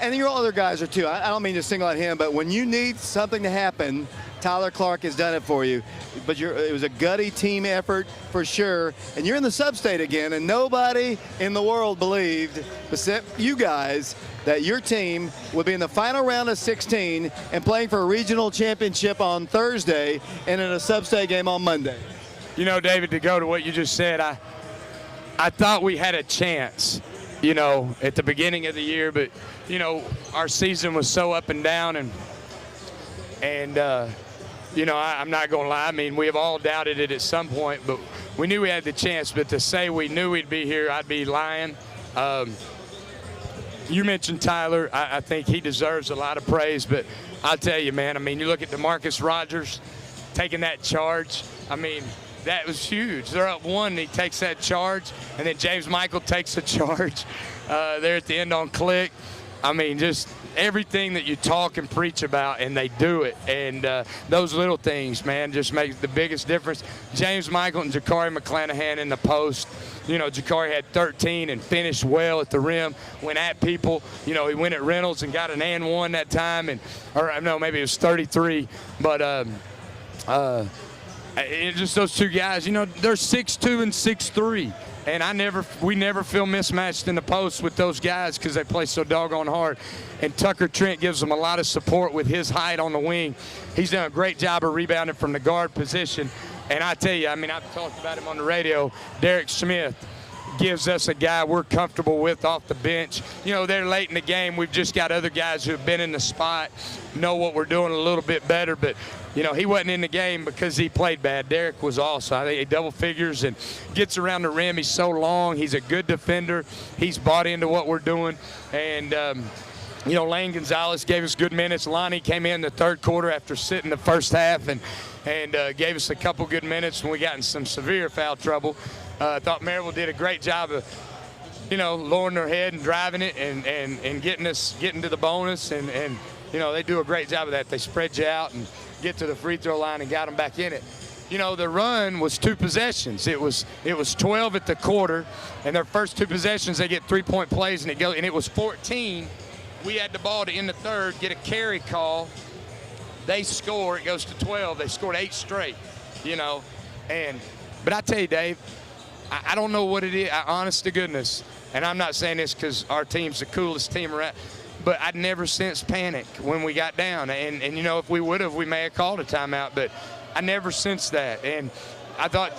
and your other guys are too. I don't mean to single out him, but when you need something to happen, Tyler Clark has done it for you. But it was a gutty team effort for sure. And you're in the sub-state again, and nobody in the world believed, except you guys, that your team would be in the final round of 16 and playing for a regional championship on Thursday and in a sub-state game on Monday. You know, David, to go to what you just said, I thought we had a chance, you know, at the beginning of the year, but, you know, our season was so up and down, and you know, I'm not going to lie. I mean, we have all doubted it at some point, but we knew we had the chance. But to say we knew we'd be here, I'd be lying. You mentioned Tyler. I think he deserves a lot of praise. But I'll tell you, man, I mean, you look at DeMarcus Rogers taking that charge. I mean, that was huge. They're up 1, and he takes that charge. And then James Michael takes the charge there at the end on click. I mean, just everything that you talk and preach about, and they do it. And those little things, man, just make the biggest difference. James Michael and Jakari McClanahan in the post. You know, Jakari had 13 and finished well at the rim, went at people. You know, he went at Reynolds and got an and one that time. Or no, maybe it was 33. But just those two guys, you know, they're 6'2" and 6'3". And we never feel mismatched in the post with those guys because they play so doggone hard. And Tucker Trent gives them a lot of support with his height on the wing. He's done a great job of rebounding from the guard position. And I tell you, I mean, I've talked about him on the radio. Derek Smith gives us a guy we're comfortable with off the bench. You know, they're late in the game. We've just got other guys who have been in the spot, know what we're doing a little bit better. But, you know, he wasn't in the game because he played bad. Derek was awesome. I think he double figures and gets around the rim. He's so long. He's a good defender. He's bought into what we're doing. And, you know, Lane Gonzalez gave us good minutes. Lonnie came in the third quarter after sitting the first half and gave us a couple good minutes when we got in some severe foul trouble. I thought Maryville did a great job of, you know, lowering their head and driving it and getting to the bonus. And, you know, they do a great job of that. They spread you out and get to the free throw line and got them back in it. You know, the run was 2 possessions. It was 12 at the quarter, and their first 2 possessions, they get 3-point plays, and it was 14. We had the ball to end the third, get a carry call. They score, it goes to 12. They scored 8 straight, you know. But I tell you, Dave, I don't know what it is, honest to goodness. And I'm not saying this because our team's the coolest team around, but I'd never sensed panic when we got down. And you know, if we would have, we may have called a timeout, but I never sensed that. And I thought,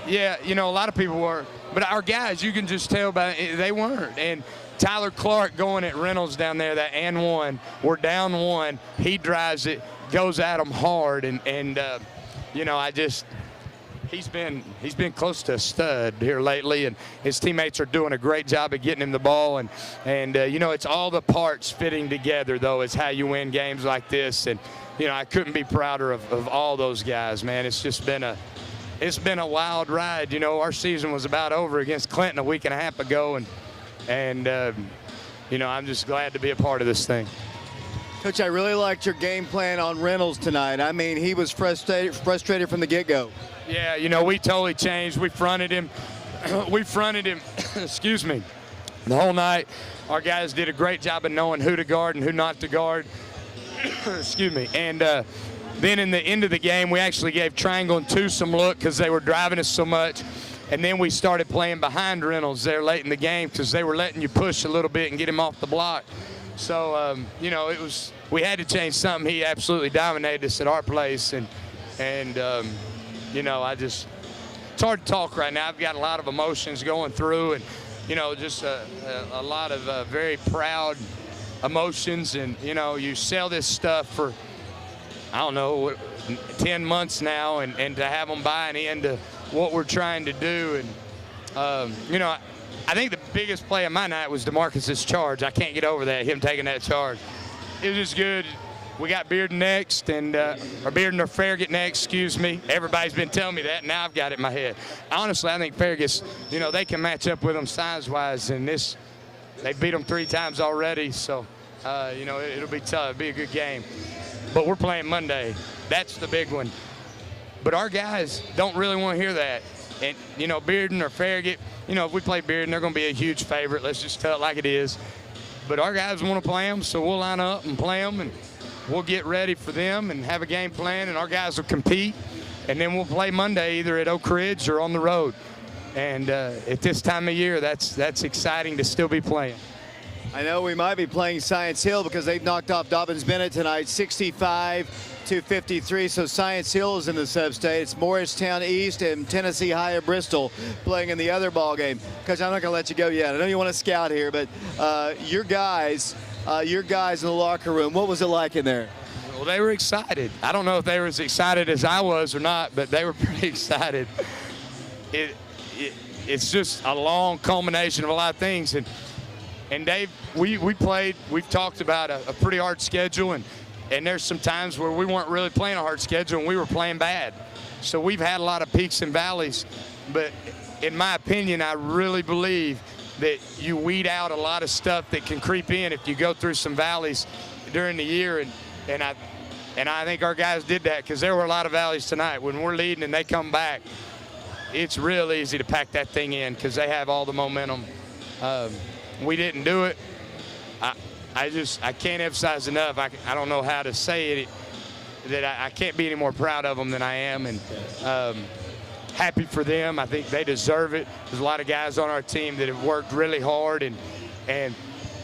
yeah, you know, a lot of people were. But our guys, you can just tell by it, they weren't. And Tyler Clark going at Reynolds down there, that and one, we're down 1. He drives it, goes at him hard. And you know, he's been close to a stud here lately, and his teammates are doing a great job of getting him the ball. And you know, it's all the parts fitting together, though, is how you win games like this. And, you know, I couldn't be prouder of all those guys, man. It's just been a wild ride. You know, our season was about over against Clinton a week and a half ago, and you know, I'm just glad to be a part of this thing. Coach, I really liked your game plan on Reynolds tonight. I mean, he was frustrated from the get-go. Yeah, you know, we totally changed. We fronted him. Excuse me, the whole night. Our guys did a great job of knowing who to guard and who not to guard. Excuse me. And then in the end of the game, we actually gave Triangle and 2 some look because they were driving us so much. And then we started playing behind Reynolds there late in the game because they were letting you push a little bit and get him off the block. So, you know, we had to change something. He absolutely dominated us at our place. And you know, it's hard to talk right now. I've got a lot of emotions going through, and, you know, just a lot of very proud emotions. And, you know, you sell this stuff for, I don't know, 10 months now, and to have them buying into what we're trying to do. And, you know, I think the biggest play of my night was DeMarcus's charge. I can't get over that, him taking that charge. It was just good. we got Bearden next, and or Bearden or Farragut next, excuse me. Everybody's been telling me that. Now I've got it in my head. Honestly, I think Farragut's, you know, they can match up with them size-wise, and they beat them 3 times already, so, you know, it'll be tough. It'll be a good game. But we're playing Monday. That's the big one. But our guys don't really want to hear that. And, you know, Bearden or Farragut, you know, if we play Bearden, they're going to be a huge favorite. Let's just tell it like it is. But our guys want to play them, so we'll line up and play them, and we'll get ready for them and have a game plan, and our guys will compete. And then we'll play Monday either at Oak Ridge or on the road. And at this time of year, that's exciting to still be playing. I know we might be playing Science Hill because they've knocked off Dobbins-Bennett tonight, 65-53. So Science Hill is in the sub-state. It's Morristown East and Tennessee High of Bristol playing in the other ball game. Coach, I'm not going to let you go yet. I know you want to scout here, but your guys in the locker room, what was it like in there? Well, they were excited. I don't know if they were as excited as I was or not, but they were pretty excited. It's just a long culmination of a lot of things. And Dave, we've talked about a pretty hard schedule, and there's some times where we weren't really playing a hard schedule and we were playing bad. So we've had a lot of peaks and valleys, but in my opinion, I really believe that you weed out a lot of stuff that can creep in if you go through some valleys during the year, and I think our guys did that, because there were a lot of valleys tonight. When we're leading and they come back, it's real easy to pack that thing in because they have all the momentum. We didn't do it. I can't emphasize enough. I don't know how to say it, that I can't be any more proud of them than I am, and happy for them. I think they deserve it. There's a lot of guys on our team that have worked really hard, and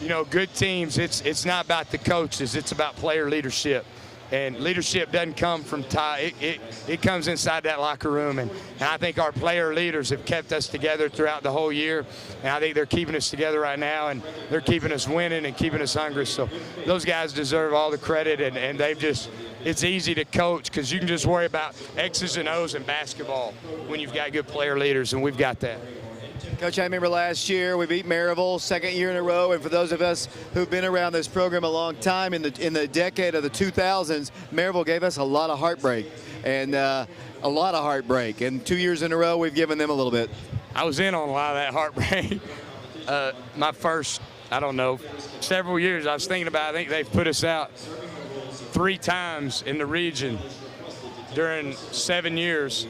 you know, good teams, it's not about the coaches, it's about player leadership. And leadership doesn't come from it comes inside that locker room, and I think our player leaders have kept us together throughout the whole year, and I think they're keeping us together right now, and they're keeping us winning and keeping us hungry. So those guys deserve all the credit, and they've just, it's easy to coach because you can just worry about X's and O's in basketball when you've got good player leaders, and we've got that. Coach, I remember last year we beat Maryville, second year in a row, and for those of us who've been around this program a long time, in the decade of the 2000s, Maryville gave us a lot of heartbreak, and and 2 years in a row we've given them a little bit. I was in on a lot of that heartbreak. My first, I don't know, several years I was thinking about, I think they've put us out 3 times in the region during 7 years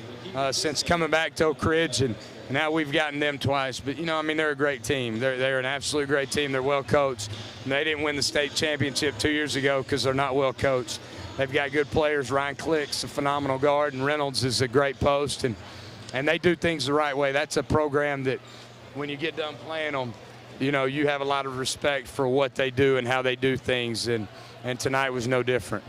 since coming back to Oak Ridge, and now we've gotten them twice. But, you know, I mean, they're a great team. They're an absolute great team. They're well coached. And they didn't win the state championship 2 years ago because they're not well coached. They've got good players. Ryan Click's a phenomenal guard, and Reynolds is a great post. And they do things the right way. That's a program that when you get done playing them, you know, you have a lot of respect for what they do and how they do things. And tonight was no different.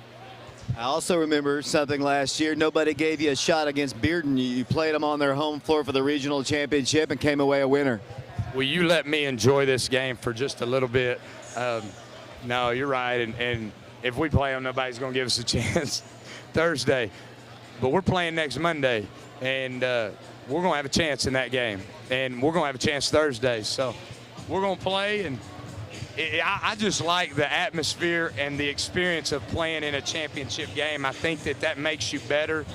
I also remember something last year. Nobody gave you a shot against Bearden. You played them on their home floor for the regional championship and came away a winner. Will you let me enjoy this game for just a little bit? No, you're right. And if we play them, nobody's going to give us a chance Thursday. But we're playing next Monday, and we're going to have a chance in that game. And we're going to have a chance Thursday. So we're going to play, and I just like the atmosphere and the experience of playing in a championship game. I think that makes you better.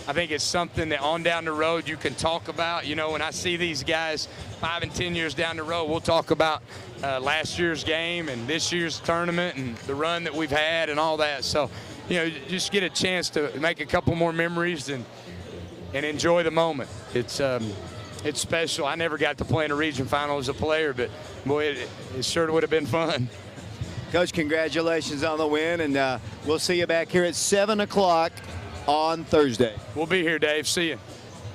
I think it's something that on down the road you can talk about. You know, when I see these guys 5 and 10 years down the road, we'll talk about last year's game and this year's tournament and the run that we've had and all that. So, you know, just get a chance to make a couple more memories and enjoy the moment. It's special. I never got to play in a region final as a player, but boy, it sure would have been fun. Coach, congratulations on the win, and we'll see you back here at 7 o'clock on Thursday. We'll be here, Dave. See you.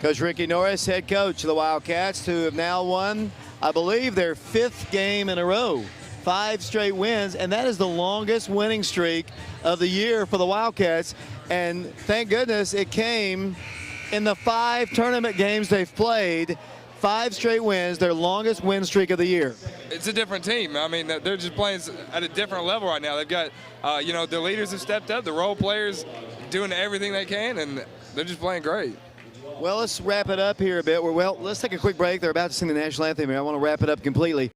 Coach Ricky Norris, head coach of the Wildcats, who have now won, I believe, their 5th game in a row. 5 straight wins, and that is the longest winning streak of the year for the Wildcats. And thank goodness it came in the 5 tournament games they've played. 5 straight wins, their longest win streak of the year. It's a different team. I mean, they're just playing at a different level right now. They've got, you know, the leaders have stepped up, the role players doing everything they can, and they're just playing great. Well, let's wrap it up here a bit. Well, let's take a quick break. They're about to sing the national anthem here. I want to wrap it up completely.